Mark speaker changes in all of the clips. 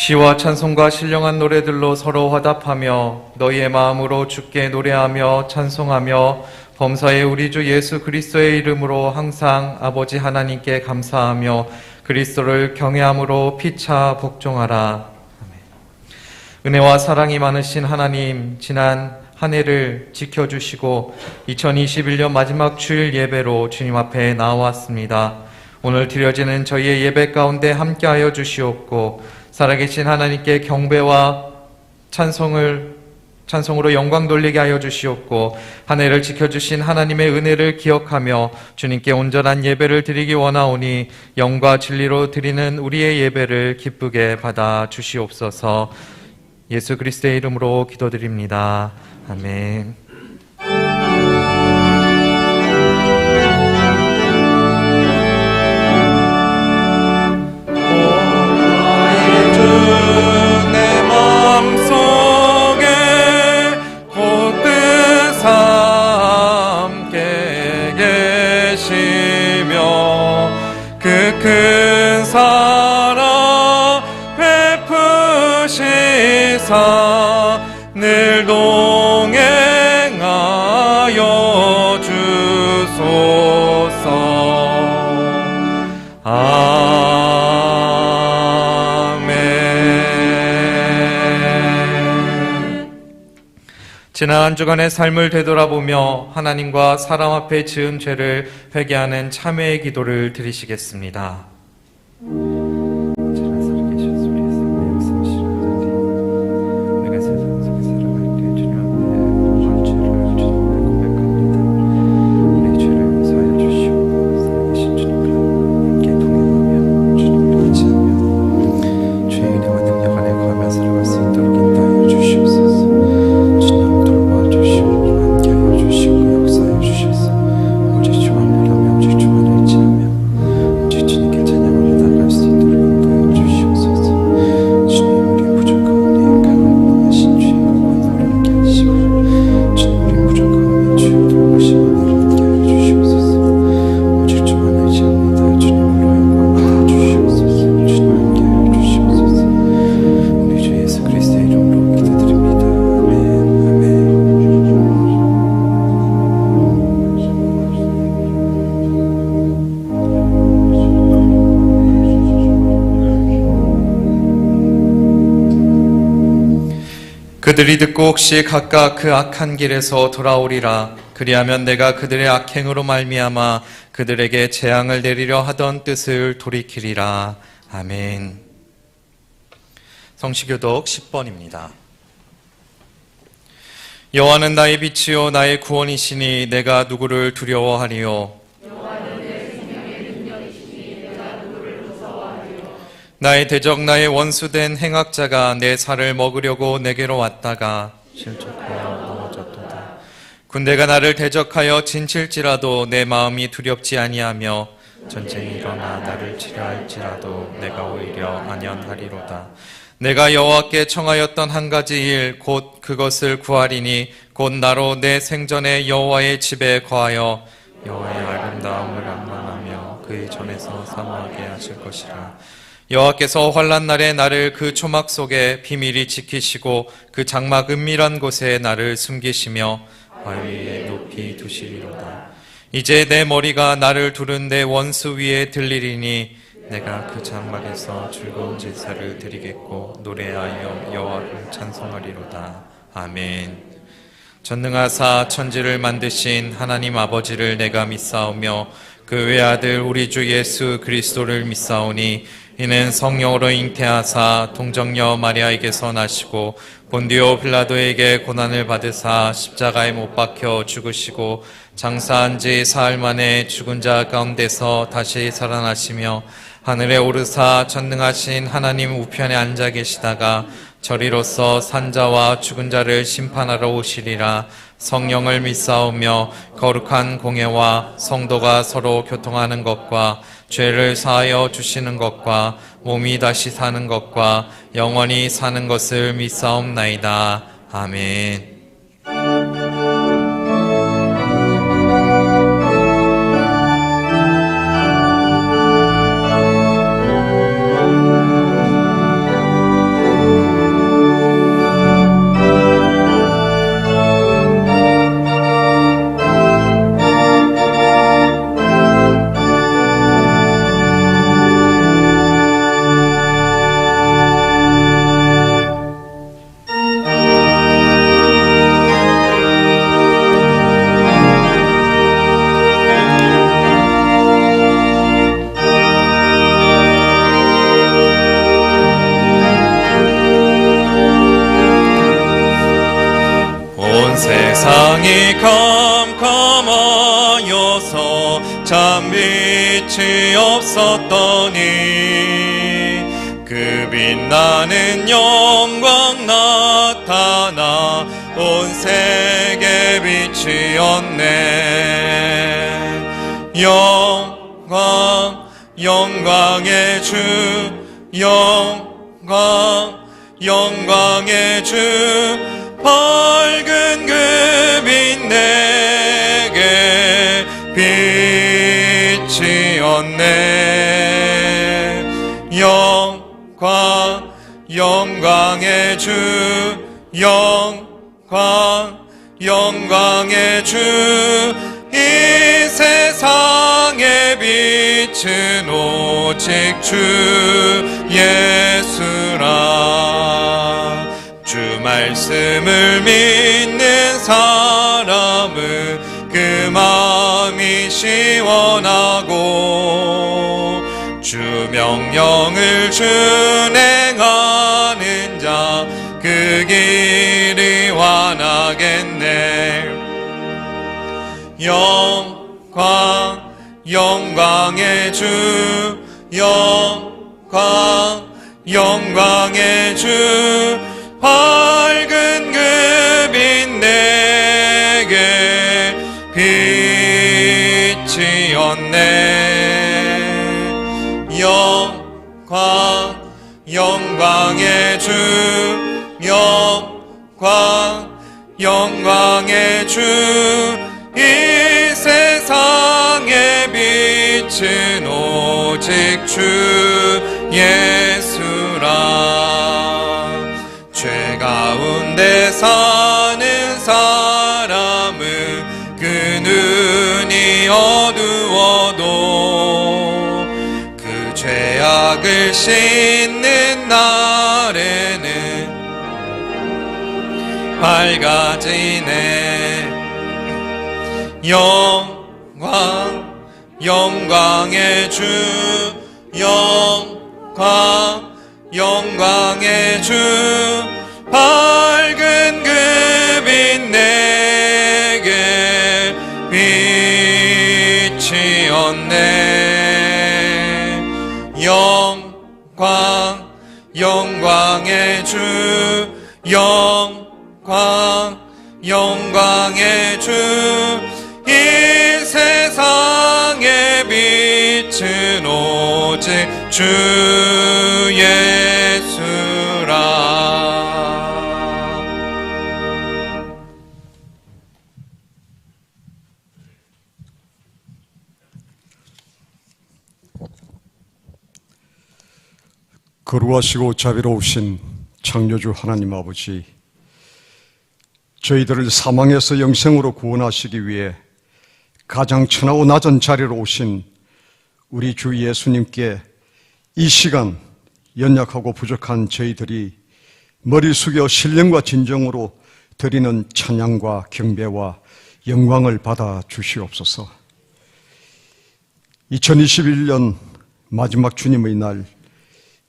Speaker 1: 시와 찬송과 신령한 노래들로 서로 화답하며 너희의 마음으로 주께 노래하며 찬송하며 범사의 우리 주 예수 그리스도의 이름으로 항상 아버지 하나님께 감사하며 그리스도를 경외함으로 피차 복종하라. 아멘. 은혜와 사랑이 많으신 하나님, 지난 한 해를 지켜주시고 2021년 마지막 주일 예배로 주님 앞에 나왔습니다. 오늘 드려지는 저희의 예배 가운데 함께하여 주시옵고 살아계신 하나님께 경배와 찬송으로 영광 돌리게 하여 주시옵고 한 해를 지켜주신 하나님의 은혜를 기억하며 주님께 온전한 예배를 드리기 원하오니 영과 진리로 드리는 우리의 예배를 기쁘게 받아 주시옵소서. 예수 그리스도의 이름으로 기도드립니다. 아멘.
Speaker 2: 큰 사랑 베푸시사 늘 동행하여 주소서. 아멘.
Speaker 1: 지난 한 주간의 삶을 되돌아보며 하나님과 사람 앞에 지은 죄를 회개하는 참회의 기도를 드리시겠습니다. 그들이 듣고 혹시 각각 그 악한 길에서 돌아오리라. 그리하면 내가 그들의 악행으로 말미암아 그들에게 재앙을 내리려 하던 뜻을 돌이키리라. 아멘. 성시교독 10번입니다. 여호와는 나의 빛이요 나의 구원이시니 내가 누구를 두려워하리요. 나의 대적 나의 원수된 행악자가 내 살을 먹으려고 내게로 왔다가 실족하여 넘어졌도다. 군대가 나를 대적하여 진칠지라도 내 마음이 두렵지 아니하며 전쟁이 일어나 나를 치려할지라도 내가 오히려 안연하리로다. 내가 여호와께 청하였던 한 가지 일 곧 그것을 구하리니 곧 나로 내 생전에 여호와의 집에 거하여 여호와의 아름다움을 amman하며 그의 전에서 사모하게 하실 것이라. 여호와께서 환난 날에 나를 그 초막 속에 비밀히 지키시고 그 장막 은밀한 곳에 나를 숨기시며 바위에 높이 두시리로다. 이제 내 머리가 나를 두른 내 원수 위에 들리리니 내가 그 장막에서 즐거운 제사를 드리겠고 노래하여 여호와를 찬송하리로다. 아멘. 전능하사 천지를 만드신 하나님 아버지를 내가 믿사오며 그 외아들 우리 주 예수 그리스도를 믿사오니 이는 성령으로 잉태하사 동정녀 마리아에게서 나시고 본디오 빌라도에게 고난을 받으사 십자가에 못 박혀 죽으시고 장사한 지 사흘 만에 죽은 자 가운데서 다시 살아나시며 하늘에 오르사 전능하신 하나님 우편에 앉아 계시다가 저리로서 산자와 죽은 자를 심판하러 오시리라. 성령을 믿사오며 거룩한 공예와 성도가 서로 교통하는 것과 죄를 사하여 주시는 것과 몸이 다시 사는 것과 영원히 사는 것을 믿사옵나이다. 아멘. 땅이 캄캄하여서 참빛이 없었더니 그 빛나는 영광 나타나 온 세계 빛이었네. 영광 영광의 주 영광 영광의 주 밝은 그 빛 내게 빛이었네. 영광 영광의 주 영광 영광의 주 이 세상의 빛은 오직 주 예수라. 주 말씀을 믿는 사람은 그 마음이 시원하고 주 명령을 준행하는 자 그 길이 환하겠네. 영광 영광의 주 영광 영광의 주 밝은 그 빛 내게 빛이었네. 영광 영광의 주 영광 영광의 주 이 세상의 빛은 오직 주 예수라. 죄 가운데 사는 사람은 그 눈이 어두워도 그 죄악을 씻는 날에는 밝아지네. 영광 영광의 주 영광 영광의 주 밝은 그 빛 내게 빛이었네. 영광 영광의 주 영광 영광의 주 이 세상의 빛은 오직 주 예수라.
Speaker 3: 거룩하시고 자비로우신 창조주 하나님 아버지, 저희들을 사망에서 영생으로 구원하시기 위해 가장 천하고 낮은 자리로 오신 우리 주 예수님께 이 시간 연약하고 부족한 저희들이 머리 숙여 신령과 진정으로 드리는 찬양과 경배와 영광을 받아 주시옵소서. 2021년 마지막 주님의 날,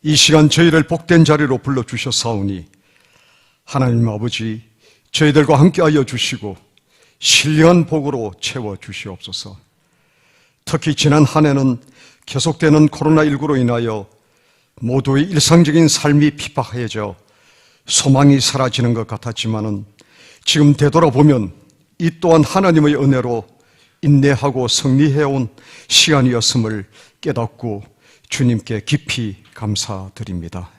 Speaker 3: 이 시간 저희를 복된 자리로 불러주셨사오니 하나님 아버지, 저희들과 함께하여 주시고 신령한 복으로 채워주시옵소서. 특히 지난 한 해는 계속되는 코로나19로 인하여 모두의 일상적인 삶이 핍박해져 소망이 사라지는 것 같았지만은 지금 되돌아보면 이 또한 하나님의 은혜로 인내하고 승리해온 시간이었음을 깨닫고 주님께 깊이 감사드립니다.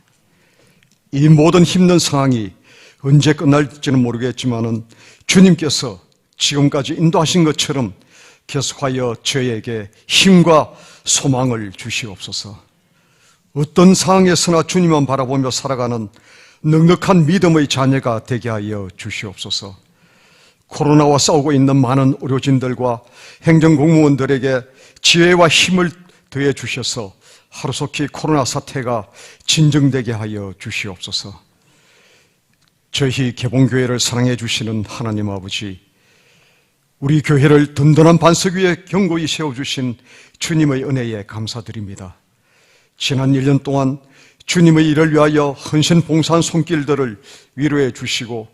Speaker 3: 이 모든 힘든 상황이 언제 끝날지는 모르겠지만은 주님께서 지금까지 인도하신 것처럼 계속하여 저에게 힘과 소망을 주시옵소서. 어떤 상황에서나 주님만 바라보며 살아가는 넉넉한 믿음의 자녀가 되게 하여 주시옵소서. 코로나와 싸우고 있는 많은 의료진들과 행정공무원들에게 지혜와 힘을 더해 주셔서 하루속히 코로나 사태가 진정되게 하여 주시옵소서. 저희 개봉교회를 사랑해 주시는 하나님 아버지, 우리 교회를 든든한 반석 위에 견고히 세워주신 주님의 은혜에 감사드립니다. 지난 1년 동안 주님의 일을 위하여 헌신 봉사한 손길들을 위로해 주시고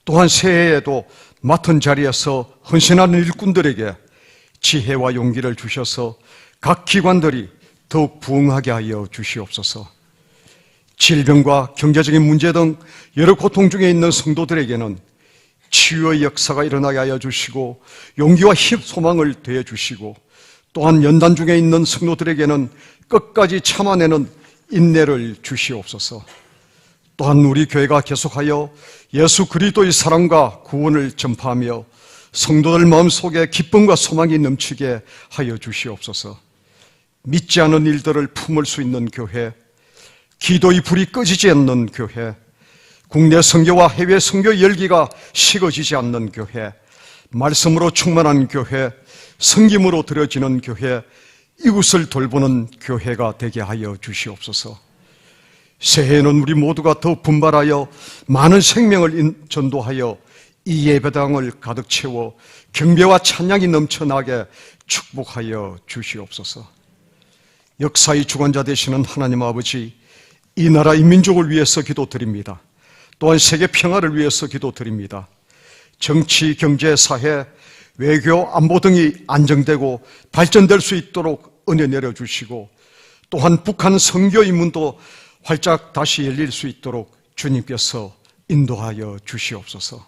Speaker 3: 또한 새해에도 맡은 자리에서 헌신하는 일꾼들에게 지혜와 용기를 주셔서 각 기관들이 더욱 부흥하게 하여 주시옵소서. 질병과 경제적인 문제 등 여러 고통 중에 있는 성도들에게는 치유의 역사가 일어나게 하여 주시고 용기와 힘, 소망을 더해 주시고, 또한 연단 중에 있는 성도들에게는 끝까지 참아내는 인내를 주시옵소서. 또한 우리 교회가 계속하여 예수 그리스도의 사랑과 구원을 전파하며 성도들 마음속에 기쁨과 소망이 넘치게 하여 주시옵소서. 믿지 않은 일들을 품을 수 있는 교회, 기도의 불이 꺼지지 않는 교회, 국내 선교와 해외 선교 열기가 식어지지 않는 교회, 말씀으로 충만한 교회, 성김으로 드려지는 교회, 이웃을 돌보는 교회가 되게 하여 주시옵소서. 새해에는 우리 모두가 더 분발하여 많은 생명을 전도하여 이 예배당을 가득 채워 경배와 찬양이 넘쳐나게 축복하여 주시옵소서. 역사의 주관자 되시는 하나님 아버지, 이 나라 이 민족을 위해서 기도드립니다. 또한 세계 평화를 위해서 기도드립니다. 정치, 경제, 사회, 외교, 안보 등이 안정되고 발전될 수 있도록 은혜 내려주시고, 또한 북한 선교의 문도 활짝 다시 열릴 수 있도록 주님께서 인도하여 주시옵소서.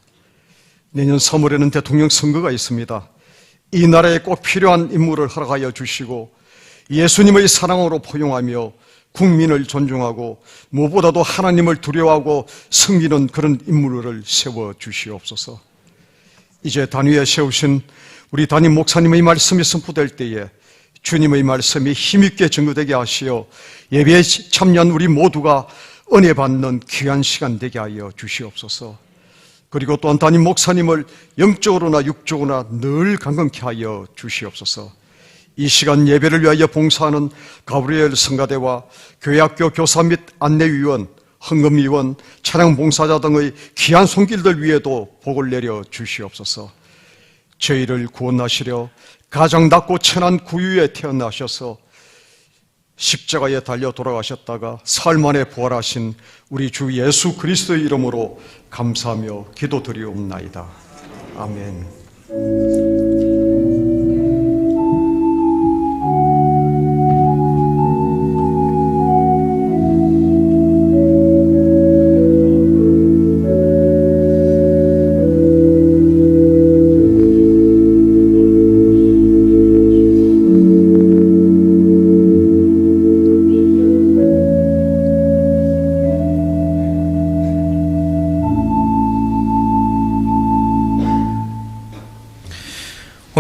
Speaker 3: 내년 3월에는 대통령 선거가 있습니다. 이 나라에 꼭 필요한 인물을 허락하여 주시고 예수님의 사랑으로 포용하며 국민을 존중하고 무엇보다도 하나님을 두려워하고 섬기는 그런 인물을 세워 주시옵소서. 이제 단위에 세우신 우리 담임 목사님의 말씀이 선포될 때에 주님의 말씀이 힘있게 증거되게 하시어 예배에 참여한 우리 모두가 은혜 받는 귀한 시간 되게 하여 주시옵소서. 그리고 또한 담임 목사님을 영적으로나 육적으로나 늘 강건케 하여 주시옵소서. 이 시간 예배를 위하여 봉사하는 가브리엘 성가대와 교회학교 교사 및 안내위원, 헌금위원, 찬양 봉사자 등의 귀한 손길들 위에도 복을 내려 주시옵소서. 저희를 구원하시려 가장 낮고 천한 구유에 태어나셔서 십자가에 달려 돌아가셨다가 사흘 만에 부활하신 우리 주 예수 그리스도의 이름으로 감사하며 기도드리옵나이다. 아멘.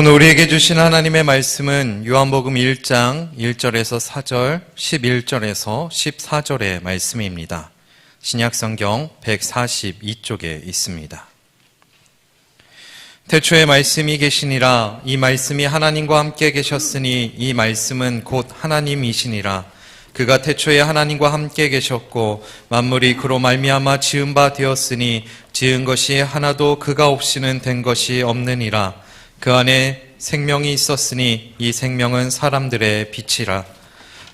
Speaker 1: 오늘 우리에게 주신 하나님의 말씀은 요한복음 1장 1절에서 4절, 11절에서 14절의 말씀입니다. 신약성경 142쪽에 있습니다. 태초에 말씀이 계시니라. 이 말씀이 하나님과 함께 계셨으니 이 말씀은 곧 하나님이시니라. 그가 태초에 하나님과 함께 계셨고 만물이 그로 말미암아 지은 바 되었으니 지은 것이 하나도 그가 없이는 된 것이 없느니라. 그 안에 생명이 있었으니 이 생명은 사람들의 빛이라.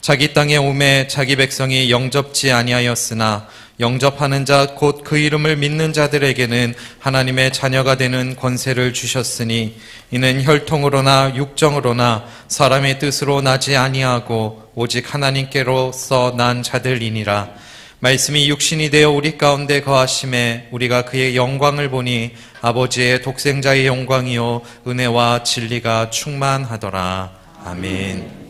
Speaker 1: 자기 땅에 오매 자기 백성이 영접지 아니하였으나 영접하는 자 곧 그 이름을 믿는 자들에게는 하나님의 자녀가 되는 권세를 주셨으니 이는 혈통으로나 육정으로나 사람의 뜻으로 나지 아니하고 오직 하나님께로서 난 자들이니라. 말씀이 육신이 되어 우리 가운데 거하심에 우리가 그의 영광을 보니 아버지의 독생자의 영광이요 은혜와 진리가 충만하더라. 아멘.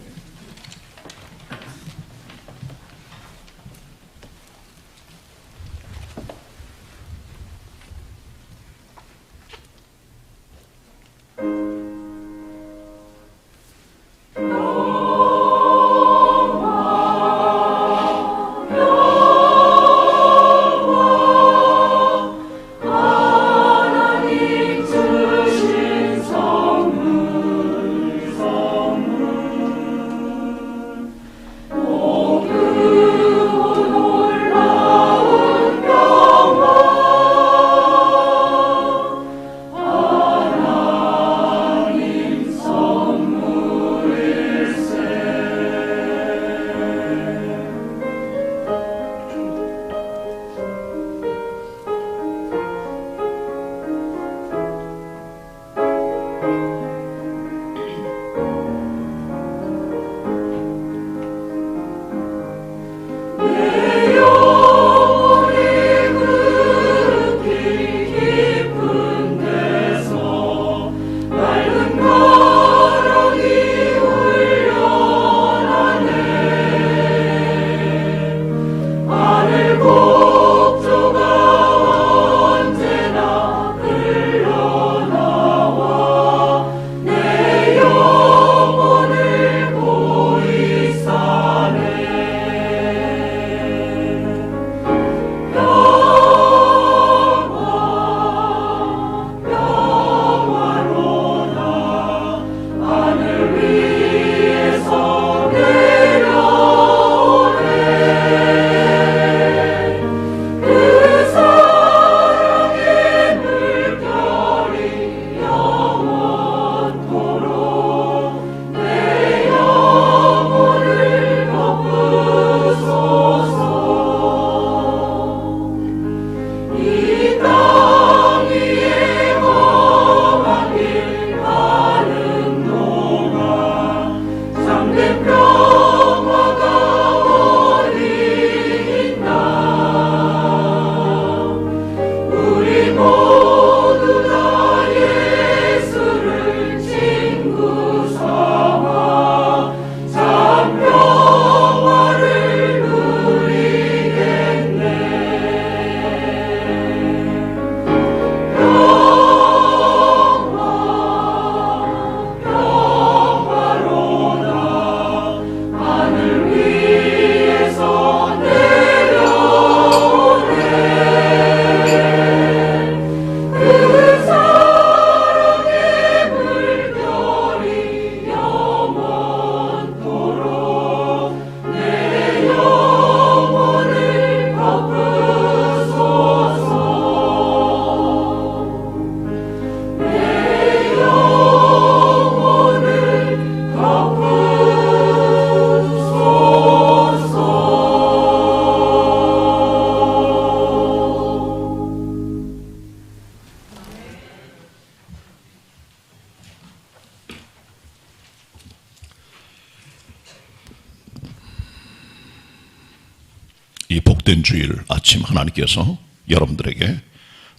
Speaker 4: 복된 주일 아침 하나님께서 여러분들에게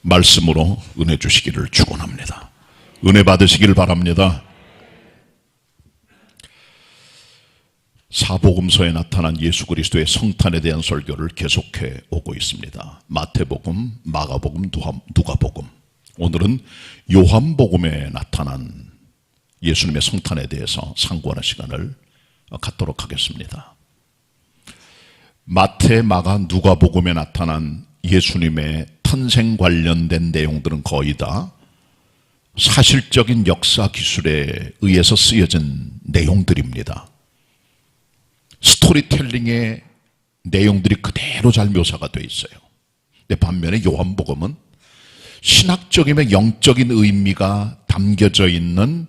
Speaker 4: 말씀으로 은혜 주시기를 축원합니다. 은혜 받으시길 바랍니다. 사복음서에 나타난 예수 그리스도의 성탄에 대한 설교를 계속해 오고 있습니다. 마태복음, 마가복음, 누가복음. 오늘은 요한복음에 나타난 예수님의 성탄에 대해서 상고하는 시간을 갖도록 하겠습니다. 마태, 마가, 누가복음에 나타난 예수님의 탄생 관련된 내용들은 거의 다 사실적인 역사 기술에 의해서 쓰여진 내용들입니다. 스토리텔링의 내용들이 그대로 잘 묘사가 되어 있어요. 근데 반면에 요한복음은 신학적이며 영적인 의미가 담겨져 있는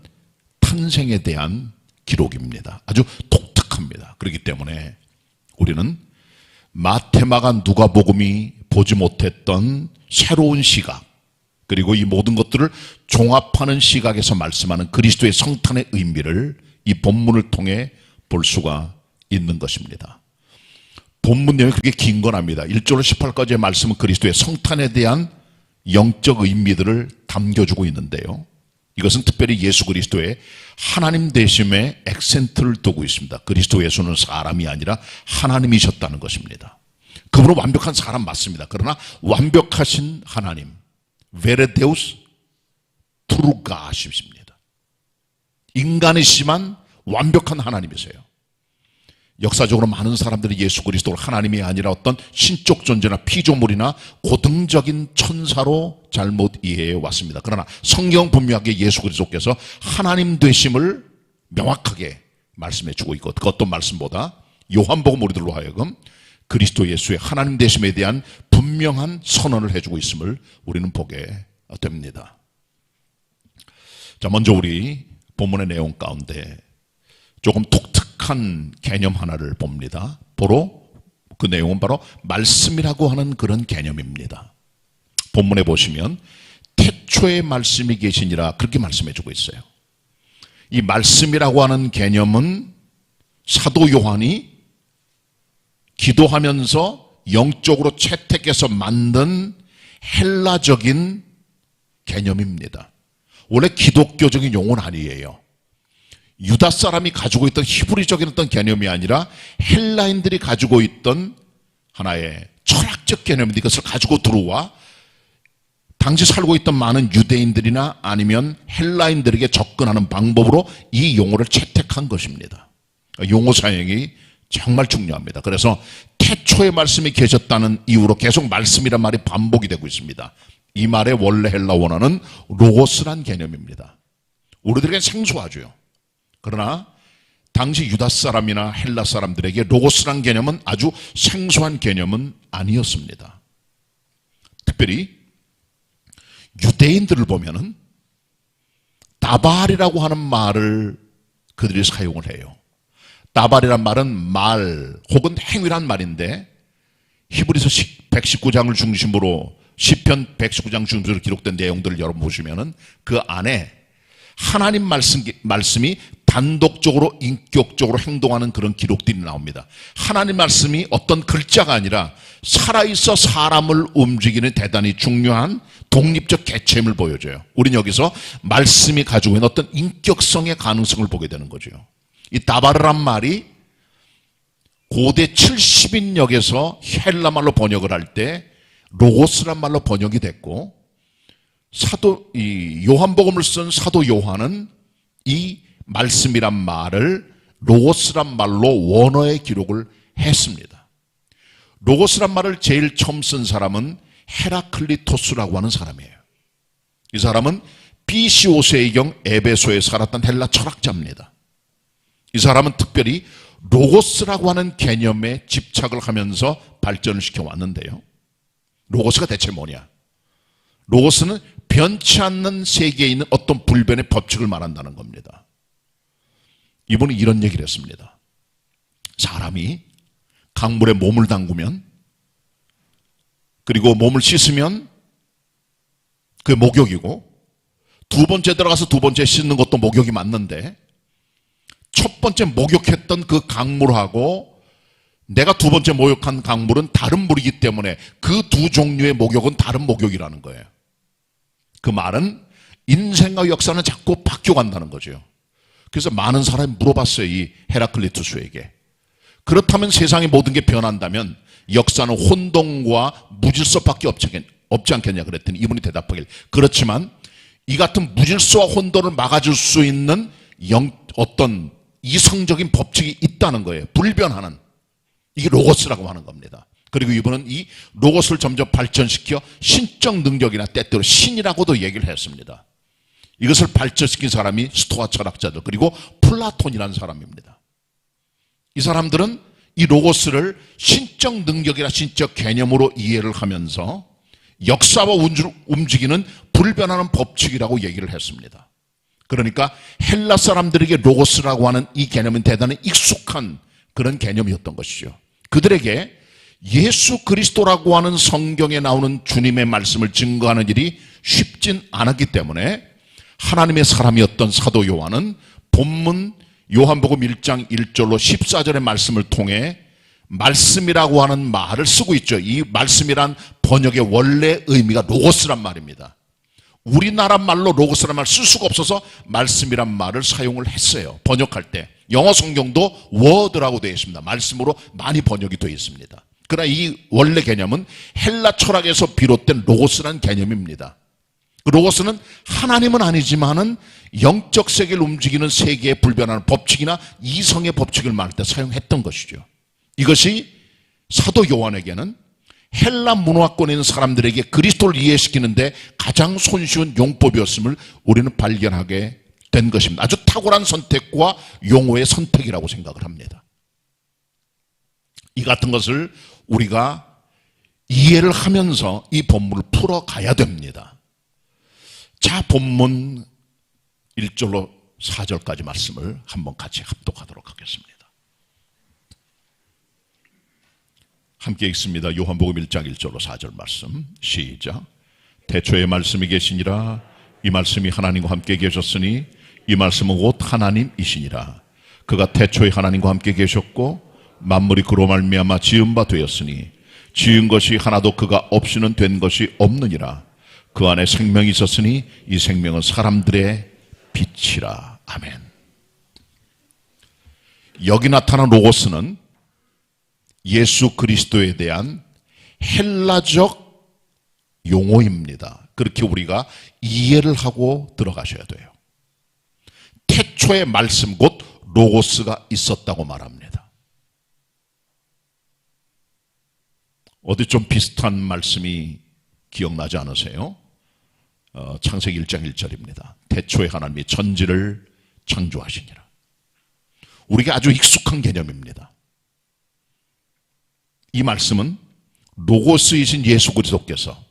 Speaker 4: 탄생에 대한 기록입니다. 아주 독특합니다. 그렇기 때문에 우리는 마태, 마가, 누가복음이 보지 못했던 새로운 시각, 그리고 이 모든 것들을 종합하는 시각에서 말씀하는 그리스도의 성탄의 의미를 이 본문을 통해 볼 수가 있는 것입니다. 본문 내용이 그렇게 긴 건 아닙니다. 1절로 18까지의 말씀은 그리스도의 성탄에 대한 영적 의미들을 담겨주고 있는데요. 이것은 특별히 예수 그리스도의 하나님 되심에 액센트를 두고 있습니다. 그리스도 예수는 사람이 아니라 하나님이셨다는 것입니다. 그분은 완벽한 사람 맞습니다. 그러나 완벽하신 하나님, 베레데우스 트루가십니다. 인간이시지만 완벽한 하나님이세요. 역사적으로 많은 사람들이 예수 그리스도를 하나님이 아니라 어떤 신적 존재나 피조물이나 고등적인 천사로 잘못 이해해 왔습니다. 그러나 성경 분명하게 예수 그리스도께서 하나님 되심을 명확하게 말씀해 주고 있고, 그 어떤 말씀보다 요한복음 우리들로 하여금 그리스도 예수의 하나님 되심에 대한 분명한 선언을 해주고 있음을 우리는 보게 됩니다. 자, 먼저 우리 본문의 내용 가운데 조금 독특한 개념 하나를 봅니다. 그 내용은 바로 말씀이라고 하는 그런 개념입니다. 본문에 보시면 태초에 말씀이 계시니라 그렇게 말씀해주고 있어요. 이 말씀이라고 하는 개념은 사도 요한이 기도하면서 영적으로 채택해서 만든 헬라적인 개념입니다. 원래 기독교적인 용어는 아니에요. 유다 사람이 가지고 있던 히브리적인 어떤 개념이 아니라 헬라인들이 가지고 있던 하나의 철학적 개념인데, 이것을 가지고 들어와 당시 살고 있던 많은 유대인들이나 아니면 헬라인들에게 접근하는 방법으로 이 용어를 채택한 것입니다. 용어 사용이 정말 중요합니다. 그래서 태초에 말씀이 계셨다는 이유로 계속 말씀이란 말이 반복이 되고 있습니다. 이 말의 원래 헬라 원어는 로고스란 개념입니다. 우리들에겐 생소하죠. 그러나 당시 유다 사람이나 헬라 사람들에게 로고스란 개념은 아주 생소한 개념은 아니었습니다. 특별히 유대인들을 보면은 다발이라고 하는 말을 그들이 사용을 해요. 다발이란 말은 말 혹은 행위란 말인데, 히브리서 119장을 중심으로 시편 119장 중심으로 기록된 내용들을 여러분 보시면은 그 안에 하나님 말씀이 단독적으로 인격적으로 행동하는 그런 기록들이 나옵니다. 하나님 말씀이 어떤 글자가 아니라 살아있어 사람을 움직이는 대단히 중요한 독립적 개체임을 보여줘요. 우리는 여기서 말씀이 가지고 있는 어떤 인격성의 가능성을 보게 되는 거죠. 이 다바르란 말이 고대 70인역에서 헬라말로 번역을 할 때 로고스란 말로 번역이 됐고, 요한복음을 쓴 사도 요한은 이 말씀이란 말을 로고스란 말로 원어에 기록을 했습니다. 로고스란 말을 제일 처음 쓴 사람은 헤라클리토스라고 하는 사람이에요. 이 사람은 BC 5세기경 에베소에 살았던 헬라 철학자입니다. 이 사람은 특별히 로고스라고 하는 개념에 집착을 하면서 발전을 시켜왔는데요. 로고스가 대체 뭐냐? 로고스는 변치 않는 세계에 있는 어떤 불변의 법칙을 말한다는 겁니다. 이분은 이런 얘기를 했습니다. 사람이 강물에 몸을 담그면, 그리고 몸을 씻으면 그게 목욕이고, 두 번째 들어가서 두 번째 씻는 것도 목욕이 맞는데, 첫 번째 목욕했던 그 강물하고 내가 두 번째 목욕한 강물은 다른 물이기 때문에 그 두 종류의 목욕은 다른 목욕이라는 거예요. 그 말은 인생과 역사는 자꾸 바뀌어간다는 거죠. 그래서 많은 사람이 물어봤어요. 이 헤라클리투스에게. 그렇다면 세상의 모든 게 변한다면 역사는 혼돈과 무질서밖에 없지 않겠냐 그랬더니 이분이 대답하길, 그렇지만 이 같은 무질서와 혼돈을 막아줄 수 있는 어떤 이성적인 법칙이 있다는 거예요. 불변하는. 이게 로고스라고 하는 겁니다. 그리고 이분은 이 로고스를 점점 발전시켜 신적 능력이나 때때로 신이라고도 얘기를 했습니다. 이것을 발전시킨 사람이 스토아 철학자들, 그리고 플라톤이라는 사람입니다. 이 사람들은 이 로고스를 신적 능력이나 신적 개념으로 이해를 하면서 역사와 우주를 움직이는 불변하는 법칙이라고 얘기를 했습니다. 그러니까 헬라 사람들에게 로고스라고 하는 이 개념은 대단히 익숙한 그런 개념이었던 것이죠. 그들에게 예수 그리스도라고 하는 성경에 나오는 주님의 말씀을 증거하는 일이 쉽진 않았기 때문에 하나님의 사람이었던 사도 요한은 본문 요한복음 1장 1절로 14절의 말씀을 통해 말씀이라고 하는 말을 쓰고 있죠. 이 말씀이란 번역의 원래 의미가 로고스란 말입니다. 우리나라 말로 로고스란 말을 쓸 수가 없어서 말씀이란 말을 사용을 했어요. 번역할 때. 영어 성경도 워드라고 되어 있습니다. 말씀으로 많이 번역이 되어 있습니다. 그러나 이 원래 개념은 헬라 철학에서 비롯된 로고스라는 개념입니다. 로고스는 하나님은 아니지만은 영적 세계를 움직이는 세계의 불변하는 법칙이나 이성의 법칙을 말할 때 사용했던 것이죠. 이것이 사도 요한에게는 헬라 문화권에 있는 사람들에게 그리스도를 이해시키는데 가장 손쉬운 용법이었음을 우리는 발견하게 된 것입니다. 아주 탁월한 선택과 용어의 선택이라고 생각을 합니다. 이 같은 것을 우리가 이해를 하면서 이 본문을 풀어가야 됩니다. 자, 본문 1절로 4절까지 말씀을 한번 같이 합독하도록 하겠습니다. 함께 읽습니다. 요한복음 1장 1절로 4절 말씀 시작. 태초에 말씀이 계시니라. 이 말씀이 하나님과 함께 계셨으니 이 말씀은 곧 하나님이시니라. 그가 태초에 하나님과 함께 계셨고 만물이 그로 말미암아 지은 바 되었으니 지은 것이 하나도 그가 없이는 된 것이 없느니라. 그 안에 생명이 있었으니 이 생명은 사람들의 빛이라. 아멘. 여기 나타난 로고스는 예수 그리스도에 대한 헬라적 용어입니다. 그렇게 우리가 이해를 하고 들어가셔야 돼요. 태초의 말씀 곧 로고스가 있었다고 말합니다. 어디 좀 비슷한 말씀이 기억나지 않으세요? 창세기 1장 1절입니다. 태초에 하나님이 천지를 창조하시니라. 우리가 아주 익숙한 개념입니다. 이 말씀은 로고스이신 예수 그리스도께서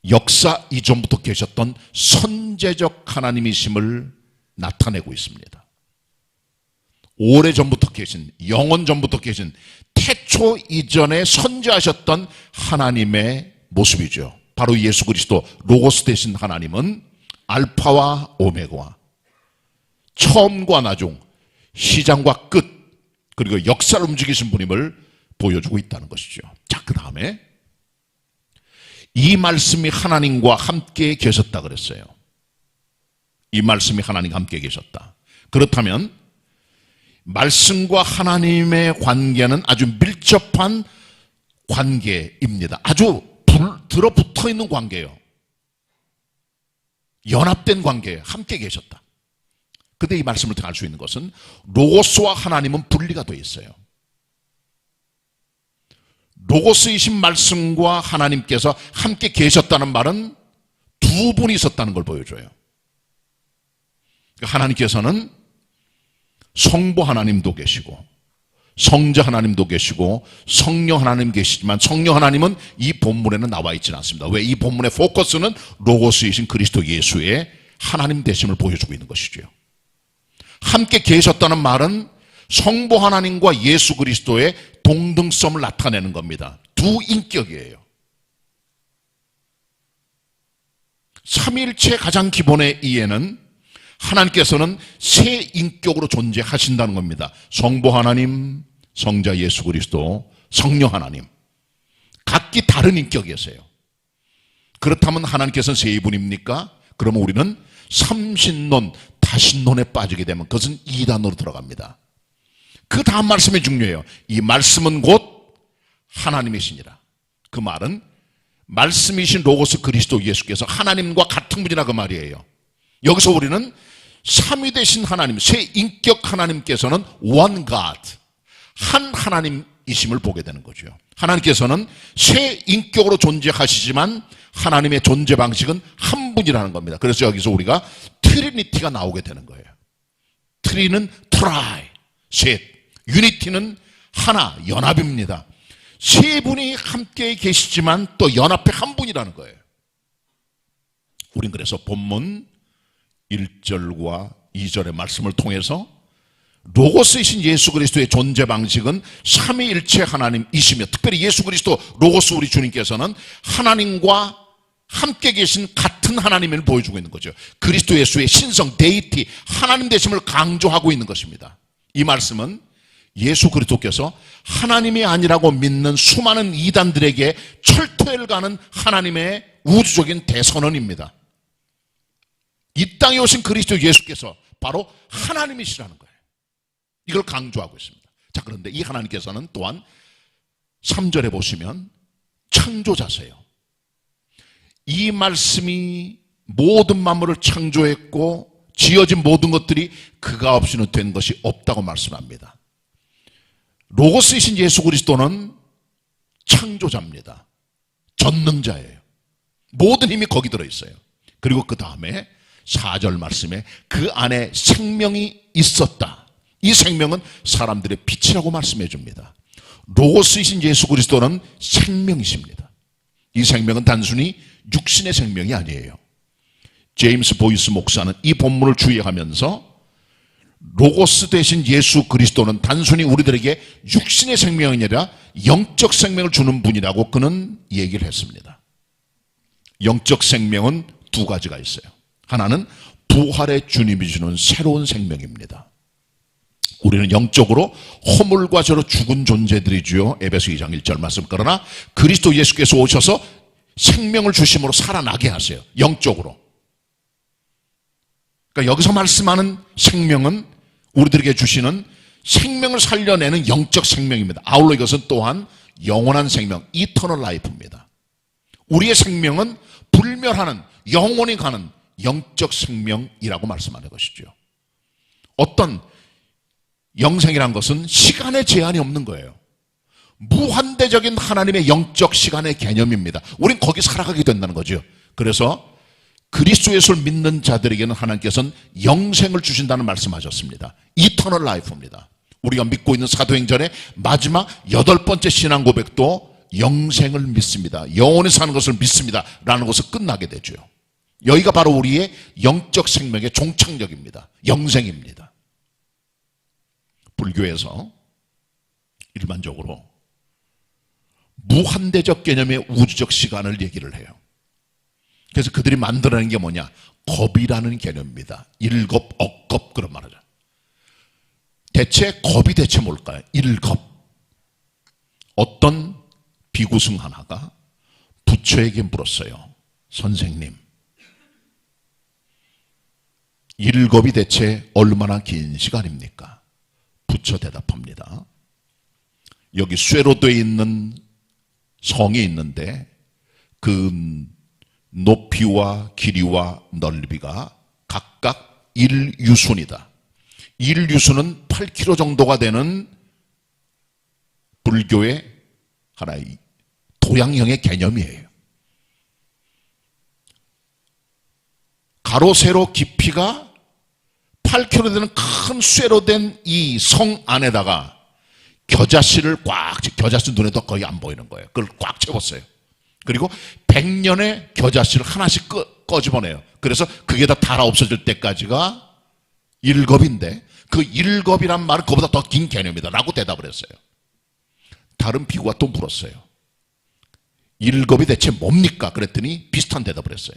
Speaker 4: 역사 이전부터 계셨던 선제적 하나님이심을 나타내고 있습니다. 오래전부터 계신, 영원 전부터 계신 태초 이전에 선제하셨던 하나님의 모습이죠. 바로 예수 그리스도 로고스 되신 하나님은 알파와 오메가와 처음과 나중, 시작과 끝, 그리고 역사를 움직이신 분임을 보여주고 있다는 것이죠. 자, 그 다음에 이 말씀이 하나님과 함께 계셨다 그랬어요. 이 말씀이 하나님과 함께 계셨다. 그렇다면 말씀과 하나님의 관계는 아주 밀접한 관계입니다. 아주 들어붙어 있는 관계예요. 연합된 관계예요. 함께 계셨다. 근데 이 말씀을 통해 알 수 있는 것은 로고스와 하나님은 분리가 되어 있어요. 로고스이신 말씀과 하나님께서 함께 계셨다는 말은 두 분이 있었다는 걸 보여줘요. 하나님께서는 성부 하나님도 계시고 성자 하나님도 계시고 성령 하나님 계시지만 성령 하나님은 이 본문에는 나와 있지는 않습니다. 왜? 이 본문의 포커스는 로고스이신 그리스도 예수의 하나님 되심을 보여주고 있는 것이죠. 함께 계셨다는 말은 성부 하나님과 예수 그리스도의 동등성을 나타내는 겁니다. 두 인격이에요. 삼위일체 가장 기본의 이해는 하나님께서는 세 인격으로 존재하신다는 겁니다. 성부 하나님, 성자 예수 그리스도, 성령 하나님 각기 다른 인격이었어요. 그렇다면 하나님께서는 세 분입니까? 그러면 우리는 삼신론, 다신론에 빠지게 되면 그것은 이단으로 들어갑니다. 그 다음 말씀이 중요해요. 이 말씀은 곧 하나님이시니라. 그 말은 말씀이신 로고스 그리스도 예수께서 하나님과 같은 분이라 그 말이에요. 여기서 우리는 삼위 되신 하나님, 세 인격 하나님께서는 one God, 한 하나님이심을 보게 되는 거죠. 하나님께서는 세 인격으로 존재하시지만 하나님의 존재 방식은 한 분이라는 겁니다. 그래서 여기서 우리가 트리니티가 나오게 되는 거예요. 트리는 트라이, 셋, 유니티는 하나, 연합입니다. 세 분이 함께 계시지만 또 연합해 한 분이라는 거예요. 우린 그래서 본문 1절과 2절의 말씀을 통해서 로고스이신 예수 그리스도의 존재 방식은 삼위일체 하나님이시며, 특별히 예수 그리스도 로고스 우리 주님께서는 하나님과 함께 계신 같은 하나님을 보여주고 있는 거죠. 그리스도 예수의 신성, 데이티, 하나님 되심을 강조하고 있는 것입니다. 이 말씀은 예수 그리스도께서 하나님이 아니라고 믿는 수많은 이단들에게 철퇴를 가는 하나님의 우주적인 대선언입니다. 이 땅에 오신 그리스도 예수께서 바로 하나님이시라는 거예요. 이걸 강조하고 있습니다. 자, 그런데 이 하나님께서는 또한 3절에 보시면 창조자세요. 이 말씀이 모든 만물을 창조했고 지어진 모든 것들이 그가 없이는 된 것이 없다고 말씀합니다. 로고스이신 예수 그리스도는 창조자입니다. 전능자예요. 모든 힘이 거기 들어있어요. 그리고 그 다음에 4절 말씀에 그 안에 생명이 있었다. 이 생명은 사람들의 빛이라고 말씀해 줍니다. 로고스이신 예수 그리스도는 생명이십니다. 이 생명은 단순히 육신의 생명이 아니에요. 제임스 보이스 목사는 이 본문을 주의하면서 로고스 대신 예수 그리스도는 단순히 우리들에게 육신의 생명이 아니라 영적 생명을 주는 분이라고 그는 얘기를 했습니다. 영적 생명은 두 가지가 있어요. 하나는 부활의 주님이 주는 새로운 생명입니다. 우리는 영적으로 허물과 죄로 죽은 존재들이지요. 에베소 2장 1절 말씀. 그러나 그리스도 예수께서 오셔서 생명을 주심으로 살아나게 하세요. 영적으로. 그러니까 여기서 말씀하는 생명은 우리들에게 주시는 생명을 살려내는 영적 생명입니다. 아울러 이것은 또한 영원한 생명, 이터널 라이프입니다. 우리의 생명은 불멸하는, 영원히 가는 영적 생명이라고 말씀하는 것이죠. 어떤 영생이란 것은 시간의 제한이 없는 거예요. 무한대적인 하나님의 영적 시간의 개념입니다. 우린 거기 살아가게 된다는 거죠. 그래서 그리스도 예수를 믿는 자들에게는 하나님께서는 영생을 주신다는 말씀하셨습니다. 이터널 라이프입니다. 우리가 믿고 있는 사도행전의 마지막 8번째 신앙 고백도 영생을 믿습니다. 영원히 사는 것을 믿습니다. 라는 것을 끝나게 되죠. 여기가 바로 우리의 영적 생명의 종착역입니다. 영생입니다. 불교에서 일반적으로 무한대적 개념의 우주적 시간을 얘기를 해요. 그래서 그들이 만들어낸 게 뭐냐? 겁이라는 개념입니다. 일겁, 억겁 그런 말이죠. 대체 겁이 대체 뭘까요? 일겁. 어떤 비구승 하나가 부처에게 물었어요. 선생님, 일겁이 대체 얼마나 긴 시간입니까? 부처 대답합니다. 여기 쇠로 되어 있는 성이 있는데 그 높이와 길이와 넓이가 각각 1유순이다. 1유순은 8km 정도가 되는 불교의 하나의 도량형의 개념이에요. 가로 세로 깊이가 8km 되는 큰 쇠로 된 이 성 안에다가 겨자씨를 겨자씨 눈에도 거의 안 보이는 거예요. 그걸 꽉 채웠어요. 그리고 100년의 겨자씨를 하나씩 꺼집어내요. 그래서 그게 다 달아 없어질 때까지가 일겁인데 그 일겁이란 말은 그보다 더 긴 개념이다 라고 대답을 했어요. 다른 비구가 또 물었어요. 일겁이 대체 뭡니까? 그랬더니 비슷한 대답을 했어요.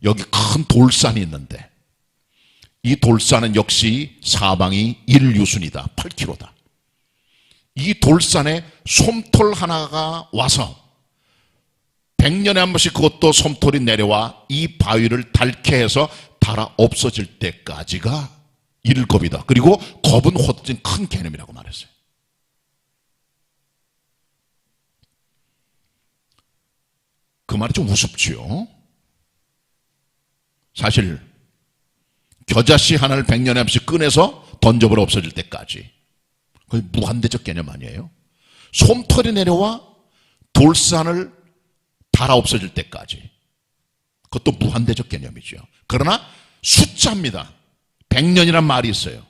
Speaker 4: 여기 큰 돌산이 있는데 이 돌산은 역시 사방이 1유순이다. 8km다. 이 돌산에 솜털 하나가 와서 100년에 한 번씩 그것도 솜털이 내려와 이 바위를 닳게 해서 닳아 없어질 때까지가 7이다. 그리고 겁은 훨씬 큰 개념이라고 말했어요. 그 말이 좀 우습지요. 사실 겨자씨 하나를 100년에 한 번씩 꺼내서 던져버려 없어질 때까지, 거의 무한대적 개념 아니에요? 솜털이 내려와 돌산을 닳아 없어질 때까지, 그것도 무한대적 개념이죠. 그러나 숫자입니다. 100년이란 말이 있어요.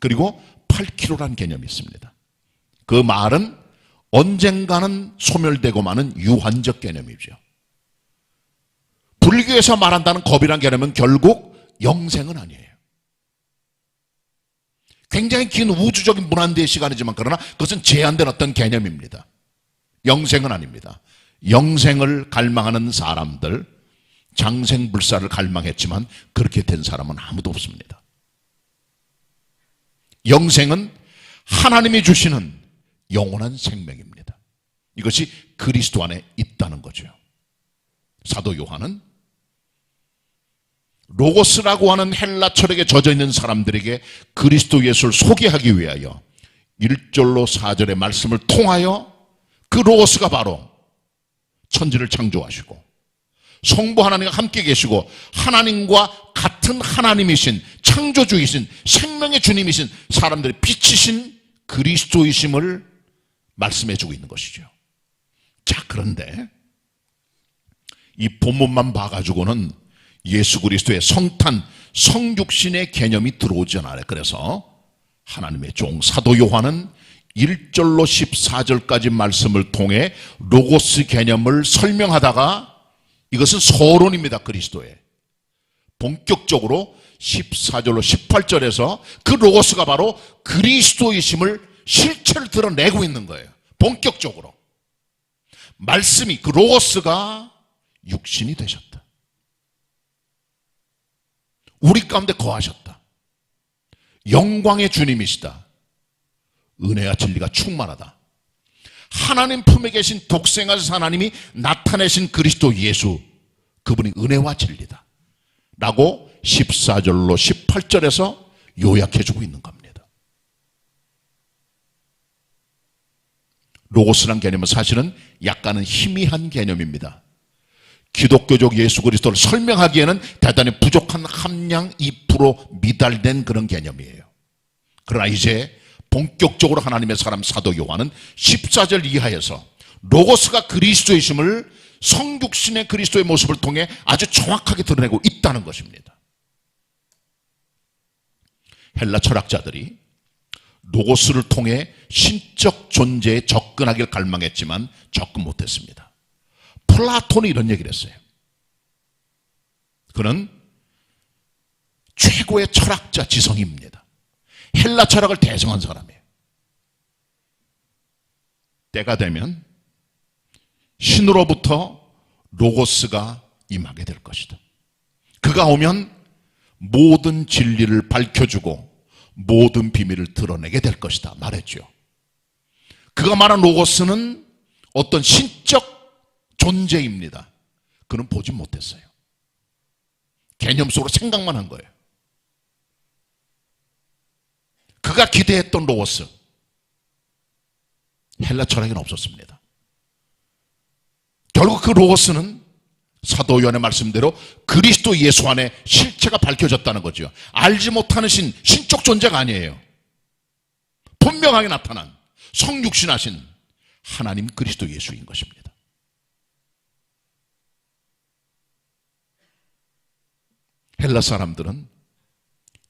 Speaker 4: 그리고 8kg라는 개념이 있습니다. 그 말은 언젠가는 소멸되고 마는 유한적 개념이죠. 불교에서 말한다는 겁이란 개념은 결국 영생은 아니에요. 굉장히 긴 우주적인 무한대의 시간이지만 그러나 그것은 제한된 어떤 개념입니다. 영생은 아닙니다. 영생을 갈망하는 사람들, 장생불사를 갈망했지만 그렇게 된 사람은 아무도 없습니다. 영생은 하나님이 주시는 영원한 생명입니다. 이것이 그리스도 안에 있다는 거죠. 사도 요한은 로고스라고 하는 헬라 철학에 젖어 있는 사람들에게 그리스도 예수를 소개하기 위하여 1절로 4절의 말씀을 통하여 그 로고스가 바로 천지를 창조하시고 성부 하나님과 함께 계시고 하나님과 같은 하나님이신 창조주이신 생명의 주님이신 사람들의 빛이신 그리스도이심을 말씀해주고 있는 것이죠. 자, 그런데 이 본문만 봐가지고는 예수 그리스도의 성탄, 성육신의 개념이 들어오지 않아요. 그래서 하나님의 종 사도 요한은 1절로 14절까지 말씀을 통해 로고스 개념을 설명하다가 이것은 서론입니다. 그리스도의. 본격적으로 14절로 18절에서 그 로고스가 바로 그리스도이심을 실체를 드러내고 있는 거예요. 본격적으로. 말씀이, 그 로고스가 육신이 되셨다. 우리 가운데 거하셨다. 영광의 주님이시다. 은혜와 진리가 충만하다. 하나님 품에 계신 독생하신 하나님이 나타내신 그리스도 예수, 그분이 은혜와 진리다 라고 14절로 18절에서 요약해주고 있는 겁니다. 로고스란 개념은 사실은 약간은 희미한 개념입니다. 기독교적 예수 그리스도를 설명하기에는 대단히 부족한 함량 2% 미달된 그런 개념이에요. 그러나 이제 본격적으로 하나님의 사람 사도 요한은 14절 이하에서 로고스가 그리스도이심을 성육신의 그리스도의 모습을 통해 아주 정확하게 드러내고 있다는 것입니다. 헬라 철학자들이 로고스를 통해 신적 존재에 접근하길 갈망했지만 접근 못했습니다. 플라톤이 이런 얘기를 했어요. 그는 최고의 철학자 지성입니다. 헬라 철학을 대성한 사람이에요. 때가 되면 신으로부터 로고스가 임하게 될 것이다. 그가 오면 모든 진리를 밝혀주고 모든 비밀을 드러내게 될 것이다 말했죠. 그가 말한 로고스는 어떤 신적 존재입니다. 그는 보지 못했어요. 개념 속으로 생각만 한 거예요. 그가 기대했던 로고스, 헬라 철학에는 없었습니다. 결국 그 로고스는 사도 요한의 말씀대로 그리스도 예수 안에 실체가 밝혀졌다는 거죠. 알지 못하는 신적 존재가 아니에요. 분명하게 나타난 성육신하신 하나님 그리스도 예수인 것입니다. 헬라 사람들은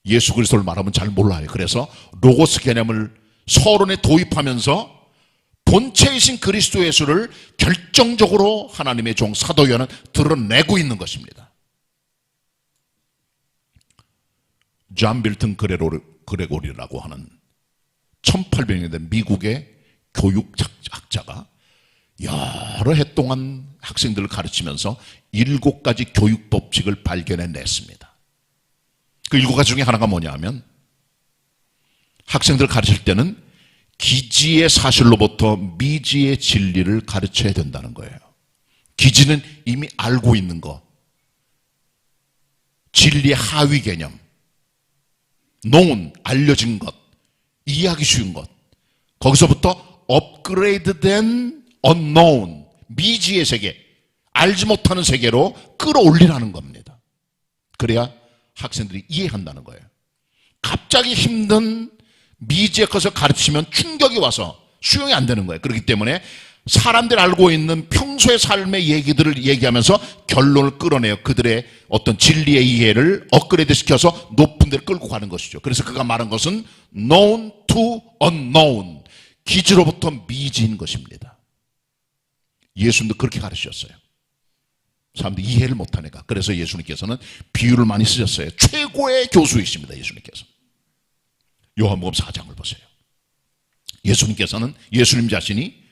Speaker 4: 예수 그리스도를 말하면 잘 몰라요. 그래서 로고스 개념을 서론에 도입하면서 본체이신 그리스도 예수를 결정적으로 하나님의 종 사도 요한은 드러내고 있는 것입니다. 존 밀턴 그레고리라고 하는 1800년대 미국의 교육학자가 여러 해 동안 학생들을 가르치면서 7가지 교육 법칙을 발견해냈습니다. 그 7가지 중에 하나가 뭐냐 하면 학생들을 가르칠 때는 기지의 사실로부터 미지의 진리를 가르쳐야 된다는 거예요. 기지는 이미 알고 있는 거, 진리의 하위 개념, known, 알려진 것, 이해하기 쉬운 것, 거기서부터 업그레이드된 unknown, 미지의 세계, 알지 못하는 세계로 끌어올리라는 겁니다. 그래야 학생들이 이해한다는 거예요. 갑자기 힘든 미지의 것을 가르치면 충격이 와서 수용이 안 되는 거예요. 그렇기 때문에 사람들이 알고 있는 평소의 삶의 얘기들을 얘기하면서 결론을 끌어내요. 그들의 어떤 진리의 이해를 업그레이드 시켜서 높은 데를 끌고 가는 것이죠. 그래서 그가 말한 것은 known to unknown, 기지로부터 미지인 것입니다. 예수님도 그렇게 가르치셨어요. 사람들이 이해를 못하니까. 그래서 예수님께서는 비유를 많이 쓰셨어요. 최고의 교수이십니다, 예수님께서. 요한복음 4장을 보세요. 예수님 자신이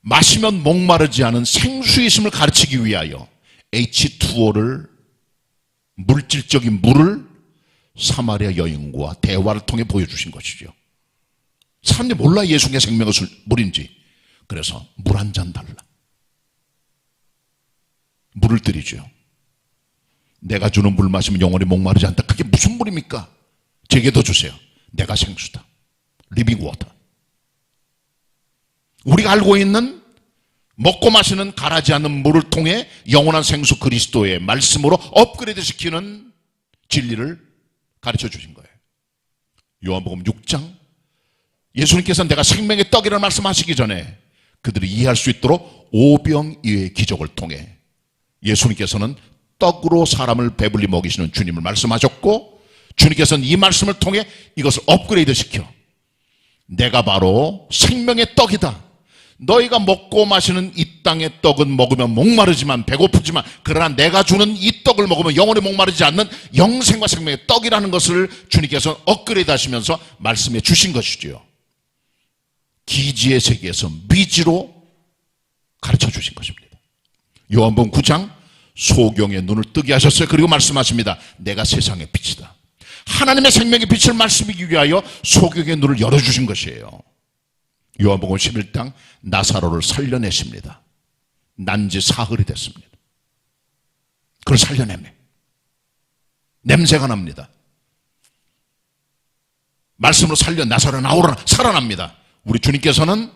Speaker 4: 마시면 목마르지 않은 생수이심을 가르치기 위하여 H2O를, 물질적인 물을 사마리아 여인과 대화를 통해 보여주신 것이죠. 사람들이 몰라 예수님의 생명의 물인지. 그래서 물 한 잔 달라. 물을 드리죠. 내가 주는 물 마시면 영원히 목마르지 않다. 그게 무슨 물입니까? 제게도 주세요. 내가 생수다. 리빙 워터. 우리가 알고 있는 먹고 마시는 가라지 않는 물을 통해 영원한 생수 그리스도의 말씀으로 업그레이드 시키는 진리를 가르쳐 주신 거예요. 요한복음 6장, 예수님께서는 내가 생명의 떡이라는 말씀하시기 전에 그들이 이해할 수 있도록 오병이어의 기적을 통해 예수님께서는 떡으로 사람을 배불리 먹이시는 주님을 말씀하셨고, 주님께서는 이 말씀을 통해 이것을 업그레이드 시켜 내가 바로 생명의 떡이다. 너희가 먹고 마시는 이 땅의 떡은 먹으면 목마르지만, 배고프지만, 그러나 내가 주는 이 떡을 먹으면 영원히 목마르지 않는 영생과 생명의 떡이라는 것을 주님께서 업그레이드 하시면서 말씀해 주신 것이지요. 기지의 세계에서 미지로 가르쳐 주신 것입니다. 요한복음 9장, 소경의 눈을 뜨게 하셨어요. 그리고 말씀하십니다. 내가 세상의 빛이다. 하나님의 생명의 빛을 말씀하기 위하여 소경의 눈을 열어주신 것이에요. 요한복음 11장, 나사로를 살려내십니다. 난지 사흘이 됐습니다. 그걸 살려내며 냄새가 납니다. 말씀으로 살려 나사로 나오라, 살아납니다. 우리 주님께서는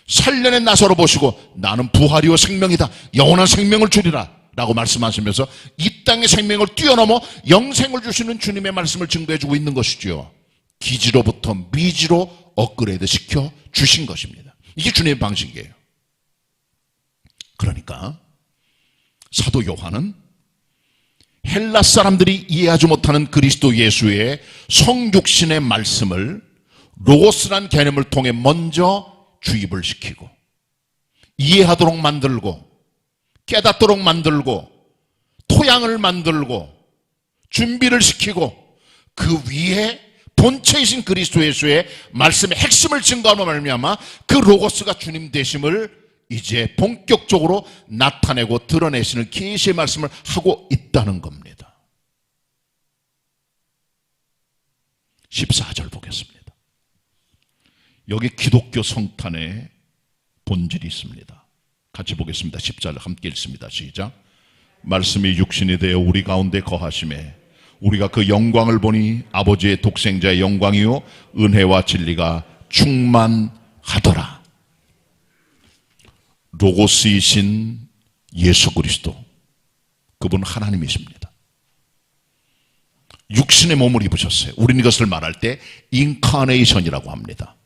Speaker 4: 살려낸 나사로 보시고 나는 부활이요 생명이다, 영원한 생명을 주리라 라고 말씀하시면서 이 땅의 생명을 뛰어넘어 영생을 주시는 주님의 말씀을 증거해주고 있는 것이죠. 기지로부터 미지로 업그레이드 시켜 주신 것입니다. 이게 주님의 방식이에요. 그러니까 사도 요한은 헬라 사람들이 이해하지 못하는 그리스도 예수의 성육신의 말씀을 로고스란 개념을 통해 먼저 주입을 시키고 이해하도록 만들고 깨닫도록 만들고 토양을 만들고 준비를 시키고 그 위에 본체이신 그리스도 예수의 말씀의 핵심을 증거하며 말미암아 그 로고스가 주님 되심을 이제 본격적으로 나타내고 드러내시는 계시의 말씀을 하고 있다는 겁니다. 14절 보겠습니다. 여기 기독교 성탄의 본질이 있습니다. 같이 보겠습니다. 10절 함께 읽습니다. 시작. 말씀이 육신이 되어 우리 가운데 거하심에 우리가 그 영광을 보니 아버지의 독생자의 영광이요 은혜와 진리가 충만하더라. 로고스이신 예수 그리스도, 그분 하나님이십니다. 육신의 몸을 입으셨어요. 우리는 이것을 말할 때 인카네이션이라고 합니다.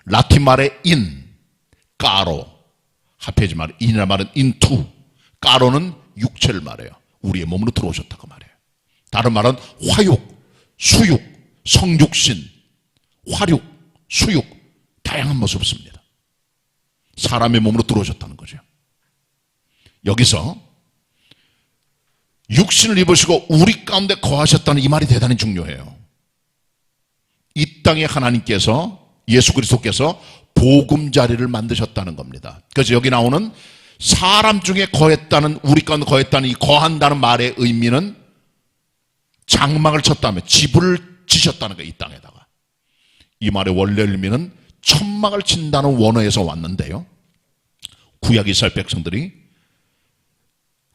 Speaker 4: 라틴 말의 인, 까로, 합해지 말 인이라 말은 인투, 까로는 육체를 말해요. 우리의 몸으로 들어오셨다고 말해요. 다른 말은 화육, 수육, 성육신, 화육, 수육, 다양한 모습을 씁니다. 사람의 몸으로 들어오셨다는 거죠. 여기서 육신을 입으시고 우리 가운데 거하셨다는 이 말이 대단히 중요해요. 이 땅에 하나님께서, 예수 그리스도께서 보금자리를 만드셨다는 겁니다. 그래서 여기 나오는 사람 중에 거했다는, 우리 가운데 거했다는 이 거한다는 말의 의미는 장막을 쳤다며 집을 지셨다는 거예요. 이 땅에다가. 이 말의 원래 의미는 첫 성막을 친다는 원어에서 왔는데요. 구약 이스라엘 백성들이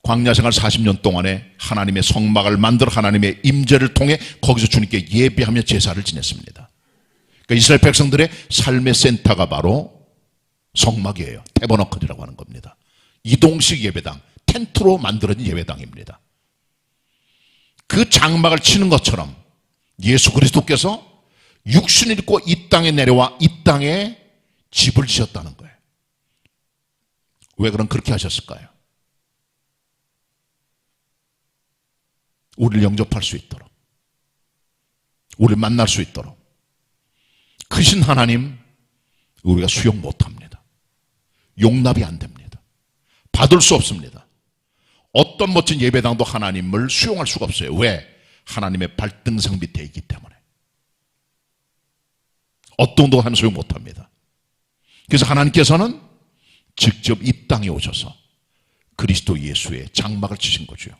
Speaker 4: 광야 생활 40년 동안에 하나님의 성막을 만들어 하나님의 임재를 통해 거기서 주님께 예배하며 제사를 지냈습니다. 그러니까 이스라엘 백성들의 삶의 센터가 바로 성막이에요. 태버너클이라고 하는 겁니다. 이동식 예배당, 텐트로 만들어진 예배당입니다. 그 장막을 치는 것처럼 예수 그리스도께서 육신을 입고 이 땅에 내려와 이 땅에 집을 지었다는 거예요. 왜 그럼 그렇게 하셨을까요? 우리를 영접할 수 있도록, 우리를 만날 수 있도록. 크신 하나님 우리가 수용 못합니다. 용납이 안 됩니다. 받을 수 없습니다. 어떤 멋진 예배당도 하나님을 수용할 수가 없어요. 왜? 하나님의 발등상 밑에 있기 때문에. 어떤 것도 하나님 수용 못합니다. 그래서 하나님께서는 직접 이 땅에 오셔서 그리스도 예수의 장막을 치신 거죠.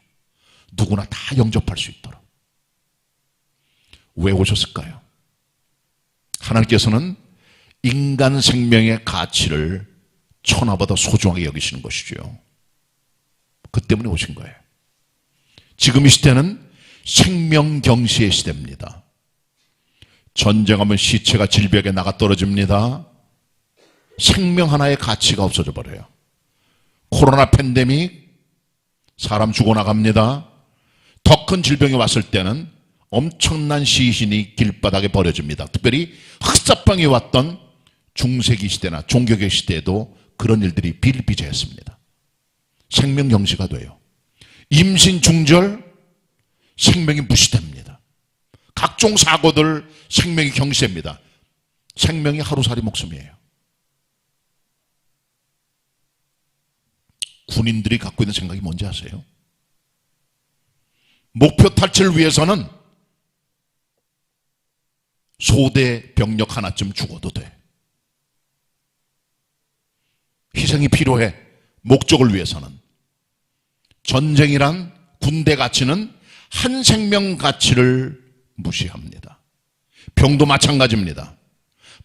Speaker 4: 누구나 다 영접할 수 있도록. 왜 오셨을까요? 하나님께서는 인간 생명의 가치를 천하보다 소중하게 여기시는 것이죠. 그 때문에 오신 거예요. 지금 이 시대는 생명경시의 시대입니다. 전쟁하면 시체가 질벽에 나가 떨어집니다. 생명 하나의 가치가 없어져 버려요. 코로나 팬데믹, 사람 죽어나갑니다. 더 큰 질병이 왔을 때는 엄청난 시신이 길바닥에 버려집니다. 특별히 흑사병이 왔던 중세기 시대나 종교개 시대에도 그런 일들이 비일비재했습니다. 생명 경시가 돼요. 임신 중절 생명이 무시됩니다. 각종 사고들 생명이 경시됩니다. 생명이 하루살이 목숨이에요. 군인들이 갖고 있는 생각이 뭔지 아세요? 목표 탈취를 위해서는 소대 병력 하나쯤 죽어도 돼. 희생이 필요해. 목적을 위해서는. 전쟁이란 군대 가치는 한 생명 가치를 무시합니다. 병도 마찬가지입니다.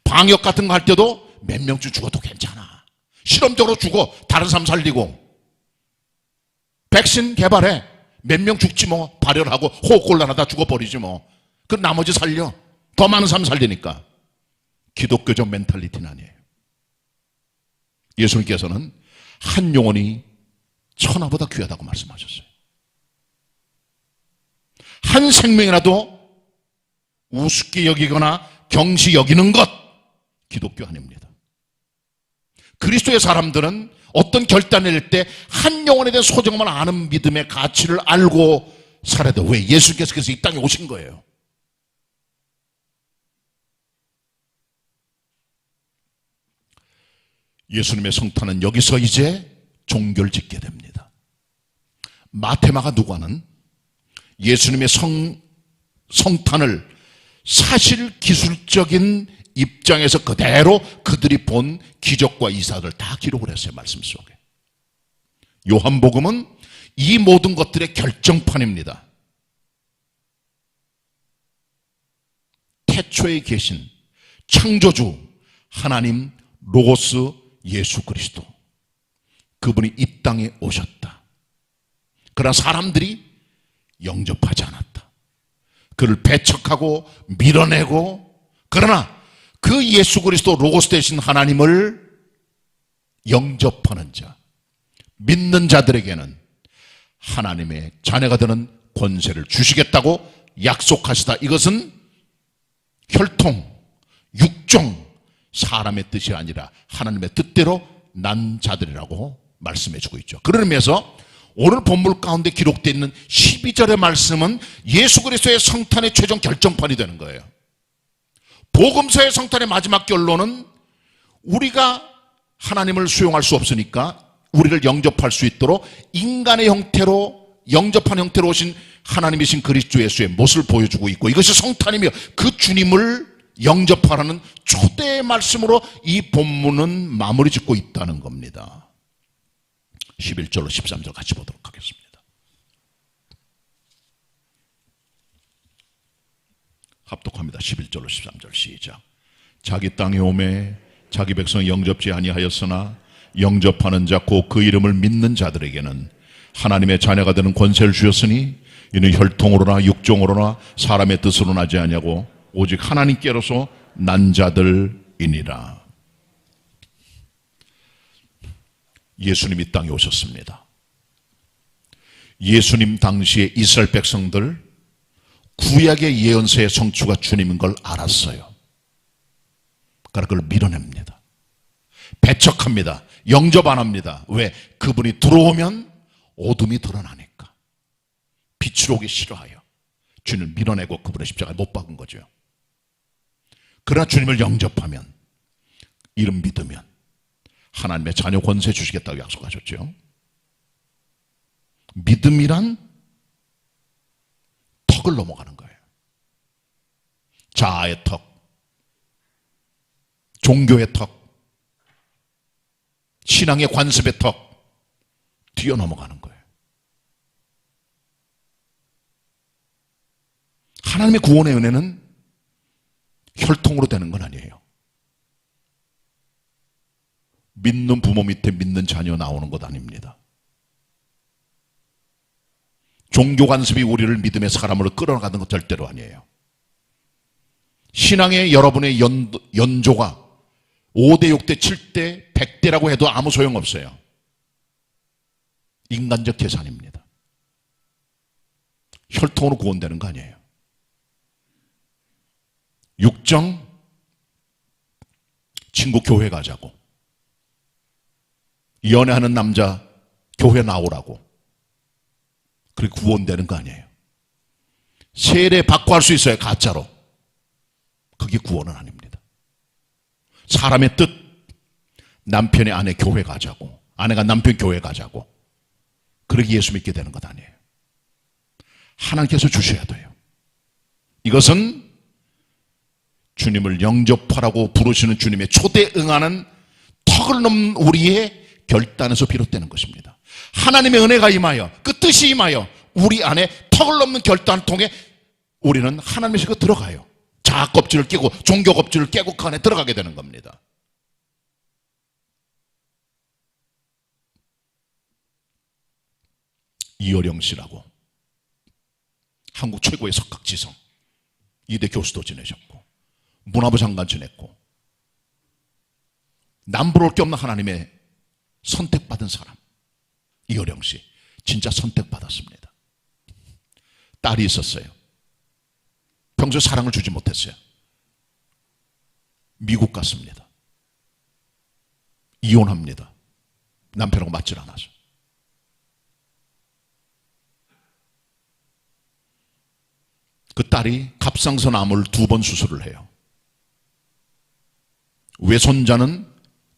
Speaker 4: 방역 같은 거 할 때도 몇 명쯤 죽어도 괜찮아. 실험적으로 죽어. 다른 사람 살리고. 백신 개발해. 몇 명 죽지 뭐. 발열하고 호흡곤란하다 죽어버리지 뭐. 그 나머지 살려. 더 많은 사람 살리니까. 기독교적 멘탈리티는 아니에요. 예수님께서는 한 영혼이 천하보다 귀하다고 말씀하셨어요. 한 생명이라도 우습게 여기거나 경시 여기는 것, 기독교 아닙니다. 그리스도의 사람들은 어떤 결단을 낼 때 한 영혼에 대한 소중함을 아는 믿음의 가치를 알고 살아야 돼요. 왜? 예수께서 그래서 이 땅에 오신 거예요. 예수님의 성탄은 여기서 이제 종결 짓게 됩니다. 마테마가 누가는 예수님의 성탄을 사실 기술적인 입장에서 그대로 그들이 본 기적과 이사들 다 기록을 했어요. 말씀 속에. 요한복음은 이 모든 것들의 결정판입니다. 태초에 계신 창조주 하나님 로고스 예수 그리스도, 그분이 이 땅에 오셨다. 그러나 사람들이 영접하지 않았다. 그를 배척하고 밀어내고, 그러나 그 예수 그리스도 로고스 되신 하나님을 영접하는 자, 믿는 자들에게는 하나님의 자녀가 되는 권세를 주시겠다고 약속하시다. 이것은 혈통, 육종, 사람의 뜻이 아니라 하나님의 뜻대로 난 자들이라고 말씀해주고 있죠. 그런 의미에서 오늘 본문 가운데 기록되어 있는 12절의 말씀은 예수 그리스도의 성탄의 최종 결정판이 되는 거예요. 복음서의 성탄의 마지막 결론은 우리가 하나님을 수용할 수 없으니까 우리를 영접할 수 있도록 인간의 형태로, 영접한 형태로 오신 하나님이신 그리스도 예수의 모습을 보여주고 있고, 이것이 성탄이며 그 주님을 영접하라는 초대의 말씀으로 이 본문은 마무리 짓고 있다는 겁니다. 11절로 13절 같이 보도록 하겠습니다. 합독합니다. 11절로 13절 시작. 자기 땅에 오매 자기 백성 영접지 아니하였으나 영접하는 자 곧 그 이름을 믿는 자들에게는 하나님의 자녀가 되는 권세를 주셨으니 이는 혈통으로나 육종으로나 사람의 뜻으로 나지 아니하고 오직 하나님께로서 난 자들이니라. 예수님이 땅에 오셨습니다. 예수님 당시에 이스라엘 백성들 구약의 예언서의 성취가 주님인 걸 알았어요. 그러니까 그걸 밀어냅니다. 배척합니다. 영접 안 합니다. 왜? 그분이 들어오면 어둠이 드러나니까. 빛으로 오기 싫어하여 주님을 밀어내고 그분의 십자가에 못 박은 거죠. 그러나 주님을 영접하면, 이름 믿으면 하나님의 자녀 권세 주시겠다고 약속하셨죠. 믿음이란 턱을 넘어가는 거예요. 자아의 턱, 종교의 턱, 신앙의 관습의 턱 뛰어넘어가는 거예요. 하나님의 구원의 은혜는 혈통으로 되는 건 아니에요. 믿는 부모 밑에 믿는 자녀 나오는 것 아닙니다. 종교 관습이 우리를 믿음의 사람으로 끌어가는 것 절대로 아니에요. 신앙의 여러분의 연조가 5대, 6대, 7대, 100대라고 해도 아무 소용없어요. 인간적 계산입니다. 혈통으로 구원되는 거 아니에요. 육정, 친구 교회 가자고, 연애하는 남자 교회 나오라고, 그렇게 구원되는 거 아니에요. 세례 받고 할 수 있어요, 가짜로. 그게 구원은 아닙니다. 사람의 뜻, 남편의 아내 교회 가자고, 아내가 남편 교회 가자고, 그렇게 예수 믿게 되는 것 아니에요. 하나님께서 주셔야 돼요. 이것은 주님을 영접하라고 부르시는 주님의 초대에 응하는 턱을 넘는 우리의 결단에서 비롯되는 것입니다. 하나님의 은혜가 임하여, 그 뜻이 임하여 우리 안에 턱을 넘는 결단을 통해 우리는 하나님의 식으로 들어가요. 자아 껍질을 깨고 종교 껍질을 깨고 그 안에 들어가게 되는 겁니다. 이어령 씨라고 한국 최고의 석학지성, 이대 교수도 지내셨고 문화부 장관 지냈고 남부러울 게 없는 하나님의 선택받은 사람 이어령 씨, 진짜 선택받았습니다. 딸이 있었어요. 평소에 사랑을 주지 못했어요. 미국 갔습니다. 이혼합니다. 남편하고 맞질 않아서. 그 딸이 갑상선 암을 2번 수술을 해요. 외손자는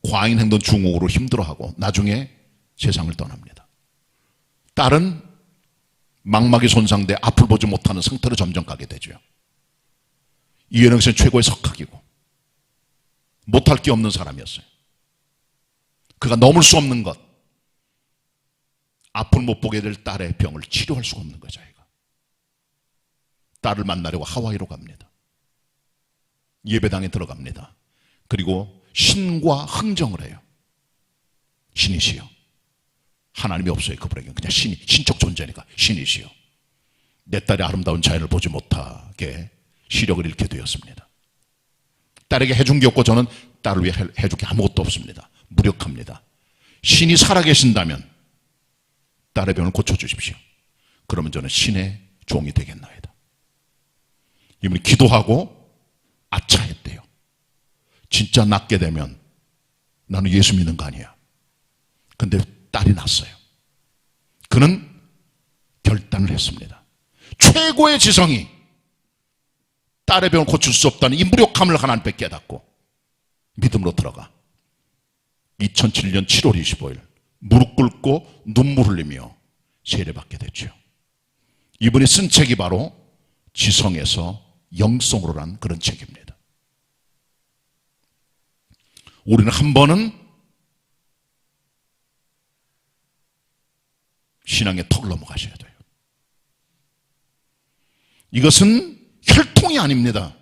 Speaker 4: 과잉 행동 증후군으로 힘들어하고 나중에 세상을 떠납니다. 딸은 망막이 손상돼 앞을 보지 못하는 상태로 점점 가게 되죠. 이현영 씨는 최고의 석학이고 못할 게 없는 사람이었어요. 그가 넘을 수 없는 것, 앞을 못 보게 될 딸의 병을 치료할 수가 없는 거죠. 자기가 딸을 만나려고 하와이로 갑니다. 예배당에 들어갑니다. 그리고 신과 흥정을 해요. 신이시여, 하나님이 없어요. 그분에게는 그냥 신적 존재니까 신이시여, 내 딸의 아름다운 자연을 보지 못하게 시력을 잃게 되었습니다. 딸에게 해준 게 없고 저는 딸을 위해 해줄 게 아무것도 없습니다. 무력합니다. 신이 살아계신다면 딸의 병을 고쳐주십시오. 그러면 저는 신의 종이 되겠나이다. 이분이 기도하고 아차했대요. 진짜 낫게 되면 나는 예수 믿는 거 아니야. 근데 딸이 났어요. 그는 결단을 했습니다. 최고의 지성이 딸의 병을 고칠 수 없다는 이 무력함을 하나님께 깨닫고 믿음으로 들어가 2007년 7월 25일 무릎 꿇고 눈물 흘리며 세례받게 됐죠. 이분이 쓴 책이 바로 지성에서 영성으로란 그런 책입니다. 우리는 한 번은 신앙의 턱을 넘어가셔야 돼요. 이것은 혈통이 아닙니다.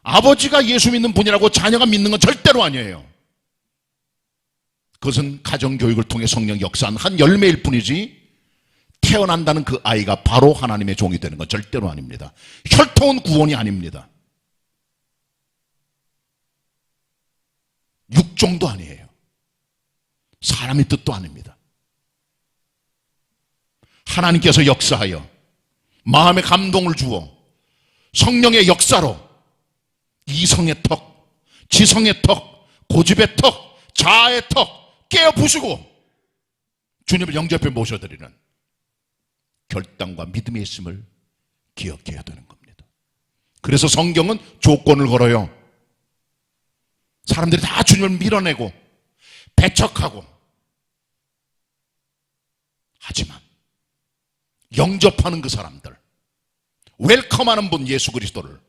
Speaker 4: 아버지가 예수 믿는 분이라고 자녀가 믿는 건 절대로 아니에요. 그것은 가정교육을 통해 성령 역사한 한 열매일 뿐이지 태어난다는 그 아이가 바로 하나님의 종이 되는 건 절대로 아닙니다. 혈통은 구원이 아닙니다. 육종도 아니에요. 사람의 뜻도 아닙니다. 하나님께서 역사하여 마음의 감동을 주어 성령의 역사로 이성의 턱, 지성의 턱, 고집의 턱, 자아의 턱 깨어 부수고 주님을 영접해 모셔드리는 결단과 믿음의 있음을 기억해야 되는 겁니다. 그래서 성경은 조건을 걸어요. 사람들이 다 주님을 밀어내고 배척하고, 하지만 영접하는 그 사람들, 웰컴하는 분 예수 그리스도를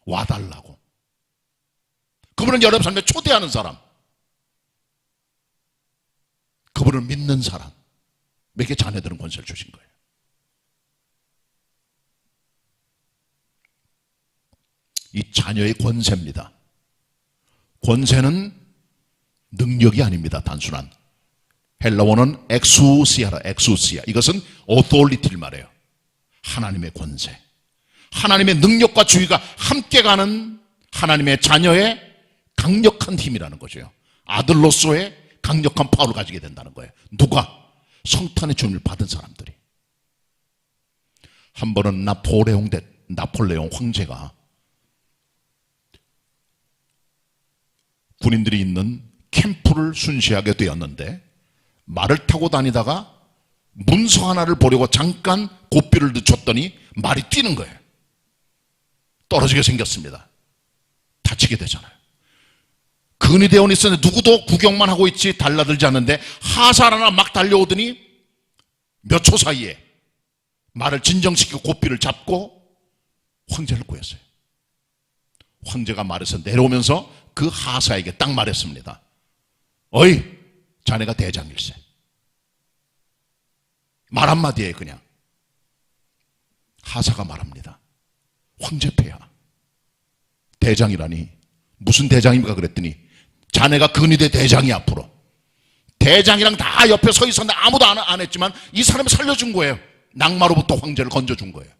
Speaker 4: 와달라고, 그분을 여러분 삶에 초대하는 사람, 그분을 믿는 사람에게 자녀들은 권세를 주신 거예요. 이 자녀의 권세입니다. 권세는 능력이 아닙니다. 단순한 헬라어는 엑수시아라, 엑수시아. 이것은 authority를 말해요. 하나님의 권세, 하나님의 능력과 주의가 함께 가는 하나님의 자녀의 강력한 힘이라는 거죠. 아들로서의 강력한 파워를 가지게 된다는 거예요. 누가? 성탄의 주님을 받은 사람들이. 한 번은 나폴레옹 황제가 군인들이 있는 캠프를 순시하게 되었는데, 말을 타고 다니다가 문서 하나를 보려고 잠깐 고삐를 늦췄더니 말이 뛰는 거예요. 떨어지게 생겼습니다. 다치게 되잖아요. 근위대원이 있었는데 누구도 구경만 하고 있지 달라들지 않는데 하살 하나 막 달려오더니 몇 초 사이에 말을 진정시키고 고삐를 잡고 황제를 구했어요. 황제가 말해서 내려오면서 그 하사에게 딱 말했습니다. 어이, 자네가 대장일세. 말 한마디에 그냥. 하사가 말합니다. 황제폐하, 대장이라니 무슨 대장입니까? 그랬더니 자네가 근위대 대장이 앞으로. 대장이랑 다 옆에 서 있었는데 아무도 안 했지만 이 사람이 살려준 거예요. 낙마로부터 황제를 건져준 거예요.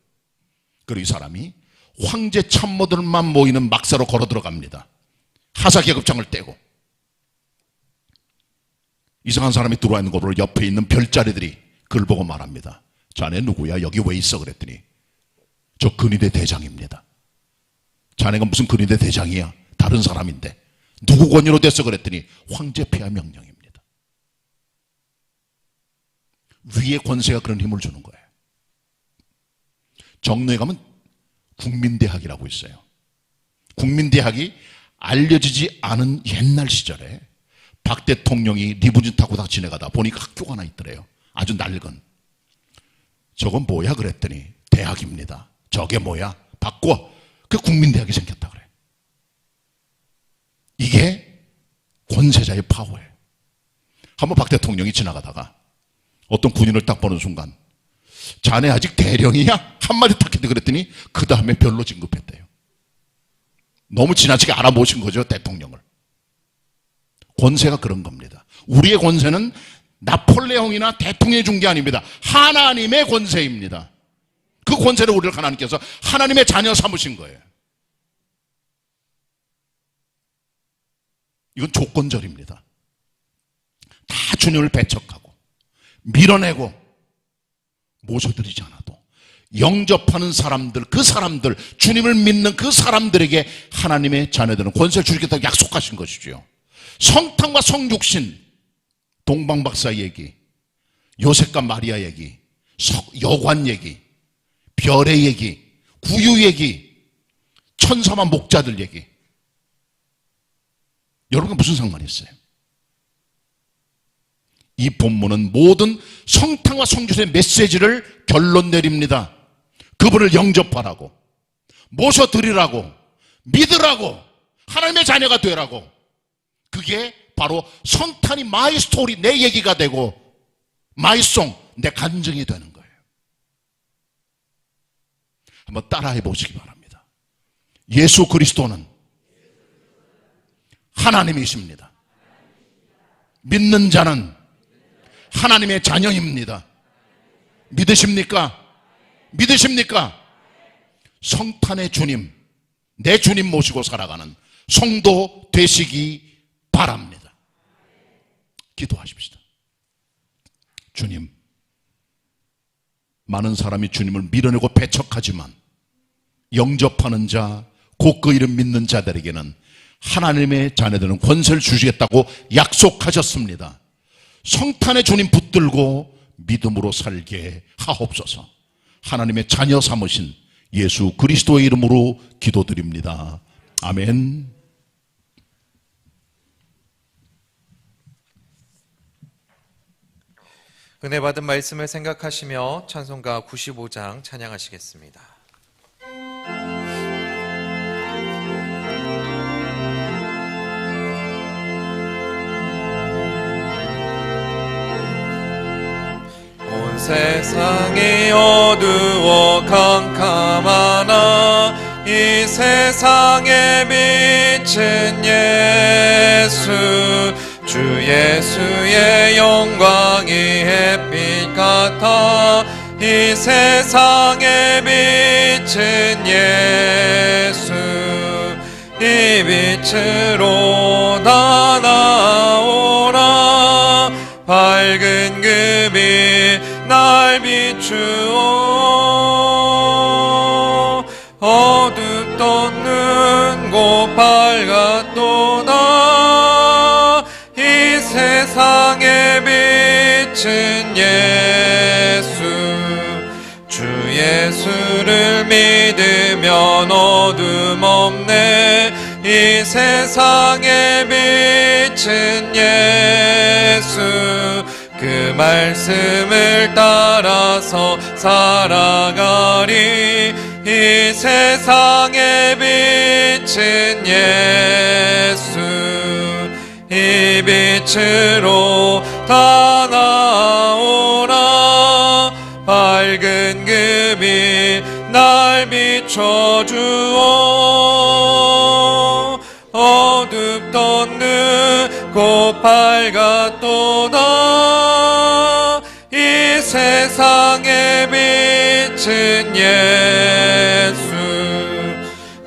Speaker 4: 그리고 이 사람이 황제 참모들만 모이는 막사로 걸어 들어갑니다. 하사 계급장을 떼고. 이상한 사람이 들어와 있는 거 보고 옆에 있는 별자리들이 그걸 보고 말합니다. 자네 누구야? 여기 왜 있어? 그랬더니 저 근위대 대장입니다. 자네가 무슨 근위대 대장이야? 다른 사람인데. 누구 권유로 됐어? 그랬더니 황제 폐하 명령입니다. 위의 권세가 그런 힘을 주는 거예요. 정로에 가면 국민대학이라고 있어요. 국민대학이 알려지지 않은 옛날 시절에 박 대통령이 리무진 타고 다 지나가다 보니까 학교가 하나 있더래요. 아주 낡은. 저건 뭐야? 그랬더니 대학입니다. 저게 뭐야? 바꿔. 그 국민대학이 생겼다 그래. 이게 권세자의 파워예요. 한번 박 대통령이 지나가다가 어떤 군인을 딱 보는 순간 자네 아직 대령이야? 한마디 딱 했대. 그랬더니 그 다음에 별로 진급했대요. 너무 지나치게 알아보신 거죠, 대통령을. 권세가 그런 겁니다. 우리의 권세는 나폴레옹이나 대통령이 준 게 아닙니다. 하나님의 권세입니다. 그 권세를 우리를 하나님께서 하나님의 자녀 삼으신 거예요. 이건 조건절입니다. 다 주님을 배척하고 밀어내고 모셔드리지 않아도 영접하는 사람들, 그 사람들, 주님을 믿는 그 사람들에게 하나님의 자녀들은 권세를 주시겠다고 약속하신 것이죠. 성탄과 성육신, 동방박사 얘기, 요셉과 마리아 얘기, 여관 얘기, 별의 얘기, 구유 얘기, 천사와 목자들 얘기. 여러분 무슨 상관이 있어요? 이 본문은 모든 성탄과 성육신의 메시지를 결론 내립니다. 그분을 영접하라고, 모셔드리라고, 믿으라고, 하나님의 자녀가 되라고. 그게 바로 성탄이 마이 스토리, 내 얘기가 되고 마이 송, 내 간증이 되는 거예요. 한번 따라해 보시기 바랍니다. 예수 그리스도는 하나님이십니다. 믿는 자는 하나님의 자녀입니다. 믿으십니까? 믿으십니까? 성탄의 주님, 내 주님 모시고 살아가는 성도 되시기 바랍니다. 기도하십시다. 주님, 많은 사람이 주님을 밀어내고 배척하지만 영접하는 자, 곧 그 이름 믿는 자들에게는 하나님의 자녀들은 권세를 주시겠다고 약속하셨습니다. 성탄의 주님 붙들고 믿음으로 살게 하옵소서. 하나님의 자녀 삼으신 예수 그리스도의 이름으로 기도드립니다. 아멘.
Speaker 1: 은혜 받은 말씀을 생각하시며 찬송가 95장 찬양하시겠습니다. 온 세상이 어두워 캄캄하나 이 세상에 비친 예수, 주 예수의 영광이 햇빛 같아 이 세상에 비친 예수, 이 빛으로 다 나오라. 밝은 그 빛 날 비추어 어둡던 눈 곧 밝았도다. 이 세상에 비친 예수, 주 예수를 믿으면 어둠 없네. 이 세상에 비친 예수, 그 말씀을 따라서 살아가리. 이 세상에 비친 예수, 이 빛으로 다 나오라. 밝은 그 빛 날 비춰주어 어둡던 눈 곧 밝았도다. 이 세상에 비친 예수,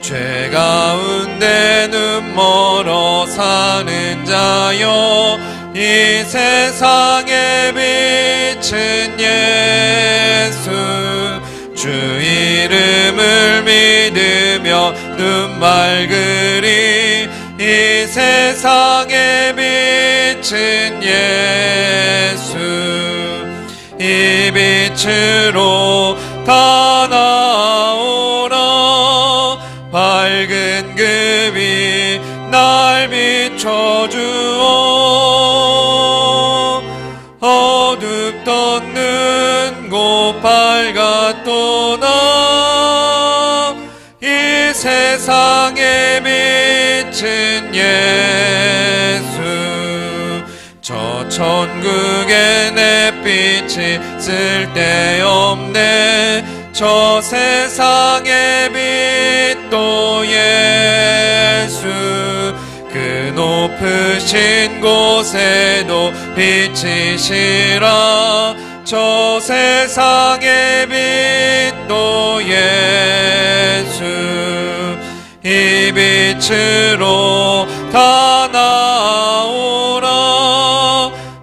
Speaker 1: 죄 가운데 눈 멀어 사는 자여 이 세상에 비친 예수, 주 이름을 믿으며 눈 밝으리. 이 세상에 비친 예수, 이 빛으로 다 나오라. 밝은 그 빛 날 비춰주어 어둡던 눈 곧 밝았도다. 이 세상에 비친 예수, 저 천국의 햇빛이 쓸데없네. 저 세상의 빛도 예수, 그 높으신 곳에도 빛이시라. 저 세상의 빛도 예수, 이 빛으로 다 나오라.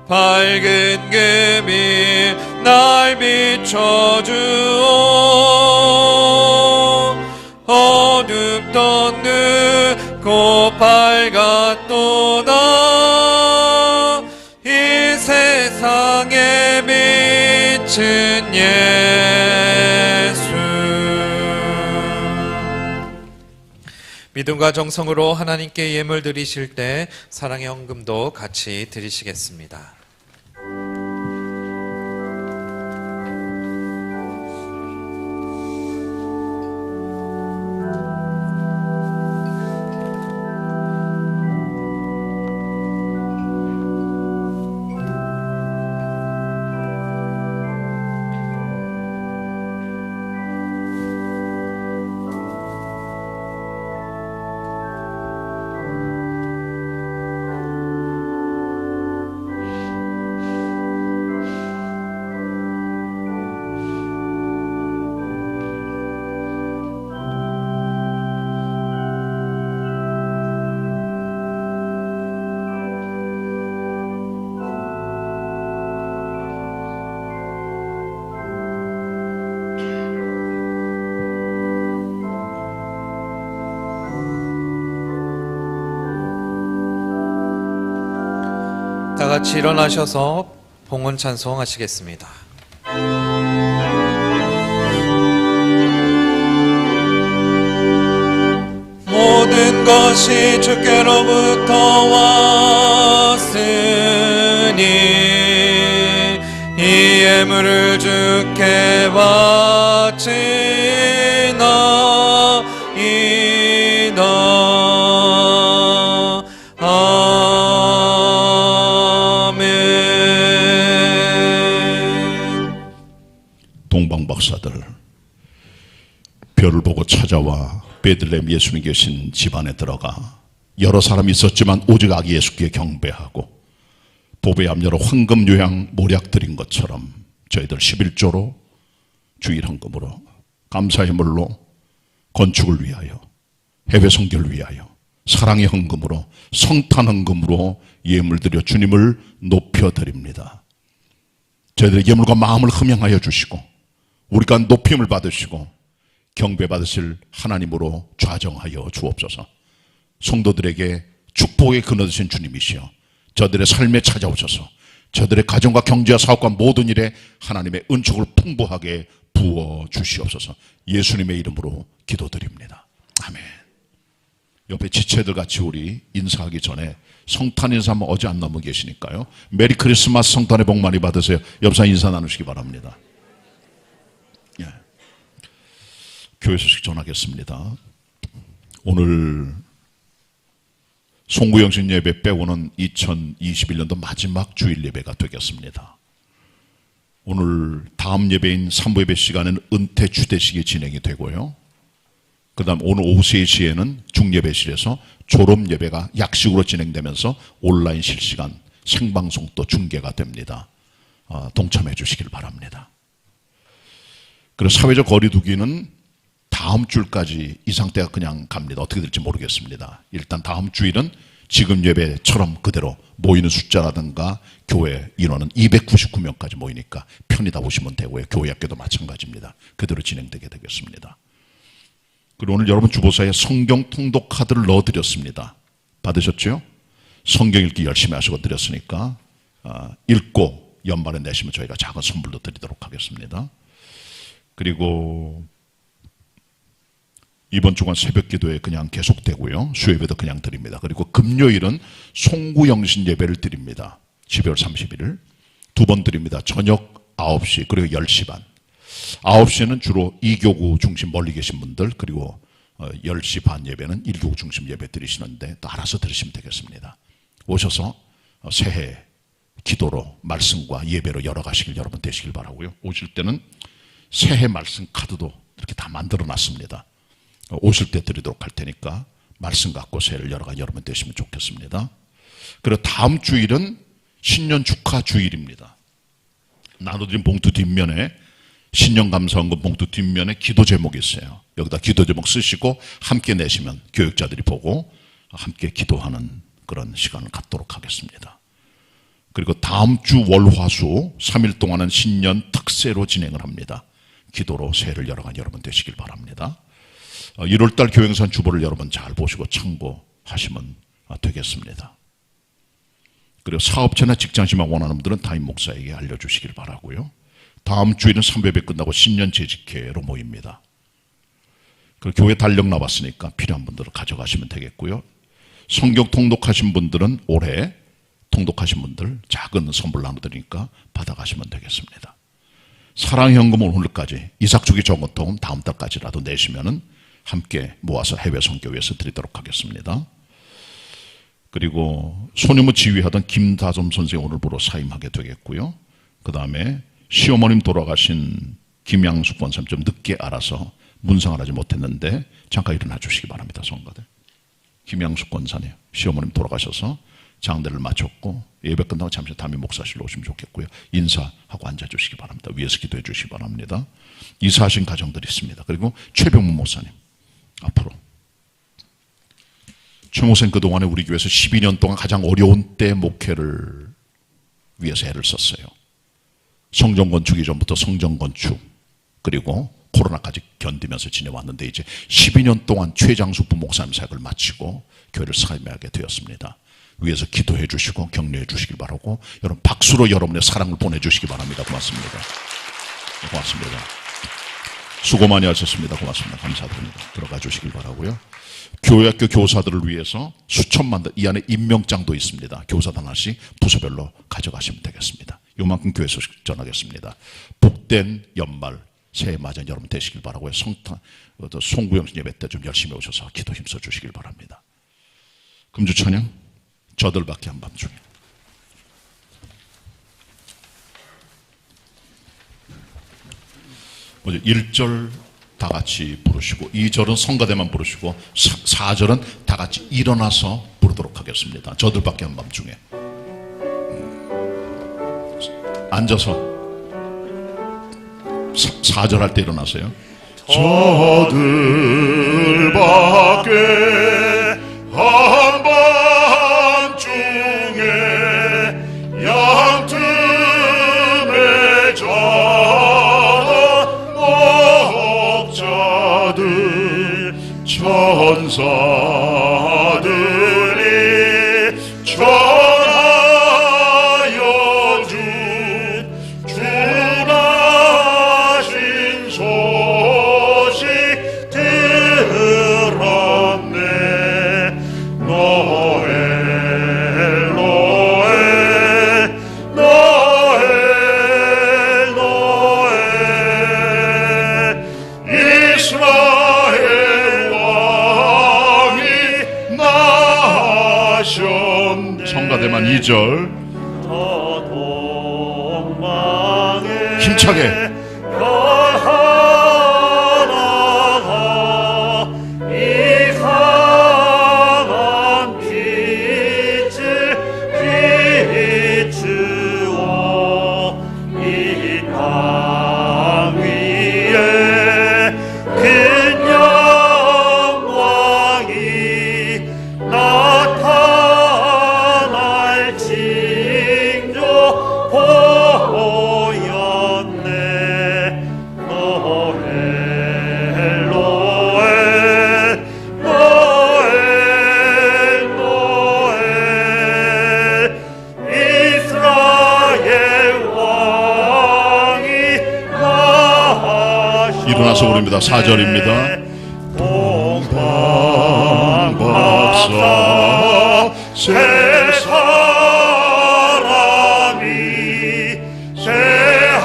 Speaker 1: 밝은 그 빛 날 비춰주어 어둡던 눈 곧 밝았도다. 이 세상에 비친 예수. 믿음과 정성으로 하나님께 예물 드리실 때 사랑의 헌금도 같이 드리시겠습니다. 다 같이 일어나셔서 봉헌 찬송하시겠습니다. 모든 것이 주께로부터 왔으니 이 예물을 주께 바치나이다. 아멘.
Speaker 4: 동방 박사들 별을 보고 찾아와 베들레헴 예수님 계신 집안에 들어가 여러 사람이 있었지만 오직 아기 예수께 경배하고 보배 압류로 황금 요양 모략 드린 것처럼 저희들 11조로 주일 헌금으로 감사의 물로 건축을 위하여 해외 선교를 위하여 사랑의 헌금으로 성탄 헌금으로 예물 드려 주님을 높여드립니다. 저희들의 예물과 마음을 흠양하여 주시고 우리가 높임을 받으시고 경배받으실 하나님으로 좌정하여 주옵소서. 성도들에게 축복의 근원 되신 주님이시여 저들의 삶에 찾아오셔서 저들의 가정과 경제와 사업과 모든 일에 하나님의 은총을 풍부하게 부어 주시옵소서. 예수님의 이름으로 기도드립니다. 아멘. 옆에 지체들 같이 우리 인사하기 전에 성탄 인사 한번 어제 안 넘어 계시니까요. 메리 크리스마스 성탄의 복 많이 받으세요. 옆사 인사 나누시기 바랍니다. 예. 교회 소식 전하겠습니다. 오늘 송구영신 예배 빼고는 2021년도 마지막 주일 예배가 되겠습니다. 오늘 다음 예배인 3부 예배 시간에는 은퇴 추대식이 진행이 되고요. 그 다음 오늘 오후 3시에는 중예배실에서 졸업 예배가 약식으로 진행되면서 온라인 실시간 생방송도 중계가 됩니다. 동참해 주시길 바랍니다. 그리고 사회적 거리두기는 다음 주까지 이 상태가 그냥 갑니다. 어떻게 될지 모르겠습니다. 일단 다음 주일은 지금 예배처럼 그대로 모이는 숫자라든가 교회 인원은 299명까지 모이니까 편히 다 오시면 되고요. 교회 학교도 마찬가지입니다. 그대로 진행되게 되겠습니다. 그리고 오늘 여러분 주보사에 성경 통독 카드를 넣어드렸습니다. 받으셨죠? 성경 읽기 열심히 하시고 드렸으니까 읽고 연말에 내시면 저희가 작은 선물도 드리도록 하겠습니다. 그리고 이번 주간 새벽 기도회 그냥 계속되고요. 수요예배도 그냥 드립니다. 그리고 금요일은 송구영신 예배를 드립니다. 12월 31일 두 번 드립니다. 저녁 9시 그리고 10시 반. 9시는 주로 2교구 중심 멀리 계신 분들, 그리고 10시 반 예배는 1교구 중심 예배 드리시는데 또 알아서 들으시면 되겠습니다. 오셔서 새해 기도로 말씀과 예배로 열어가시길 여러분 되시길 바라고요. 오실 때는 새해 말씀 카드도 이렇게 다 만들어 놨습니다. 오실 때 드리도록 할 테니까 말씀 갖고 새해를 열어가 여러분 되시면 좋겠습니다. 그리고 다음 주일은 신년 축하 주일입니다. 나눠드린 봉투 뒷면에 신년 감사헌금 봉투 뒷면에 기도 제목이 있어요. 여기다 기도 제목 쓰시고 함께 내시면 교육자들이 보고 함께 기도하는 그런 시간을 갖도록 하겠습니다. 그리고 다음 주 월화수 3일 동안은 신년 특세로 진행을 합니다. 기도로 새해를 열어간 여러분 되시길 바랍니다. 1월달 교행선 주보를 여러분 잘 보시고 참고하시면 되겠습니다. 그리고 사업체나 직장시만 원하는 분들은 담임 목사에게 알려주시길 바라고요. 다음 주에는 3예배 끝나고 신년 재직회로 모입니다. 그리고 교회 달력 나왔으니까 필요한 분들은 가져가시면 되겠고요. 성경 통독하신 분들은 올해 통독하신 분들 작은 선물 나눠드리니까 받아가시면 되겠습니다. 사랑현금은 오늘까지, 이삭주기 정거통은 다음 달까지라도 내시면은 함께 모아서 해외 선교회에서 드리도록 하겠습니다. 그리고 소년무 지휘하던 김다솜 선생이 오늘 보러 사임하게 되겠고요. 그 다음에 시어머님 돌아가신 김양숙 권사님 좀 늦게 알아서 문상을 하지 못했는데 잠깐 일어나 주시기 바랍니다. 성가들. 김양숙 권사님, 시어머님 돌아가셔서 장례를 마쳤고 예배 끝나고 잠시 담임 목사실로 오시면 좋겠고요. 인사하고 앉아주시기 바랍니다. 위에서 기도해 주시기 바랍니다. 이사하신 가정들이 있습니다. 그리고 최병문 목사님 앞으로. 최 목사님 그동안에 우리 교회에서 12년 동안 가장 어려운 때 목회를 위해서 애를 썼어요. 성전 건축 이전부터 성전 건축 그리고 코로나까지 견디면서 지내왔는데 이제 12년 동안 최장수 부목사님 사역을 마치고 교회를 사임하게 되었습니다. 위해서 기도해 주시고 격려해 주시길 바라고, 여러분 박수로 여러분의 사랑을 보내주시기 바랍니다. 고맙습니다. 고맙습니다. 수고 많이 하셨습니다. 고맙습니다. 감사드립니다. 들어가 주시길 바라고요. 교회학교 교사들을 위해서 수천만 원, 이 안에 임명장도 있습니다. 교사당 하나씩 부서별로 가져가시면 되겠습니다. 요만큼 교회 소식 전하겠습니다. 복된 연말 새해 맞이한 여러분 되시길 바라고요. 송구영 예배 때 좀 열심히 오셔서 기도 힘써 주시길 바랍니다. 금주 찬양 저들밖에 한밤중에. 먼저 1절 다 같이 부르시고, 2절은 성가대만 부르시고, 4절은 다 같이 일어나서 부르도록 하겠습니다. 저들밖에 한밤중에. 앉아서 4절 할 때 일어나세요. 저들밖에 한밤중에 양틈에 자던 목자들 천사들이 전하여 준 주나신 소식 들었네. 노엘 노엘 노엘 노엘 이스라엘 왕이 나셨네. 성가대만 2절 힘차게 일어나서 부릅니다. 4절입니다. 동방박사 세 사람이 새하기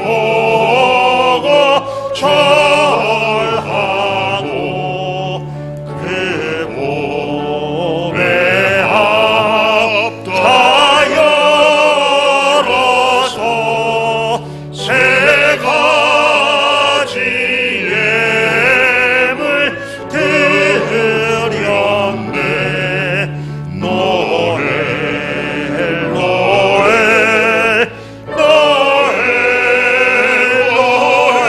Speaker 4: 보고 절하고 그 몸에 합다 열어서 세 가지 예물 드렸네. 노엘 노엘 노엘 노엘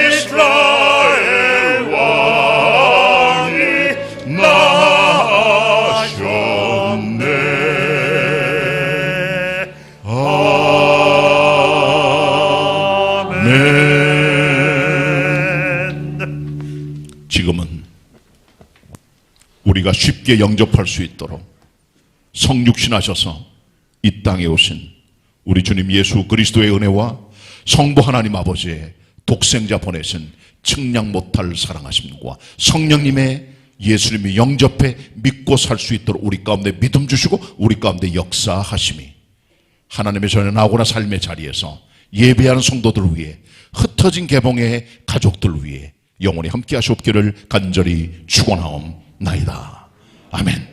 Speaker 4: 이스라엘 왕이 나셨네. 지금은 우리가 쉽게 영접할 수 있도록 성육신하셔서 이 땅에 오신 우리 주님 예수 그리스도의 은혜와 성부 하나님 아버지의 독생자 보내신 측량 못할 사랑하심과 성령님의 예수님이 영접해 믿고 살 수 있도록 우리 가운데 믿음 주시고 우리 가운데 역사하심이 하나님의 전에 나오거나 삶의 자리에서 예배하는 성도들을 위해, 흩어진 개봉의 가족들을 위해 영원히 함께 하시옵기를 간절히 축원하옵나이다. 아멘.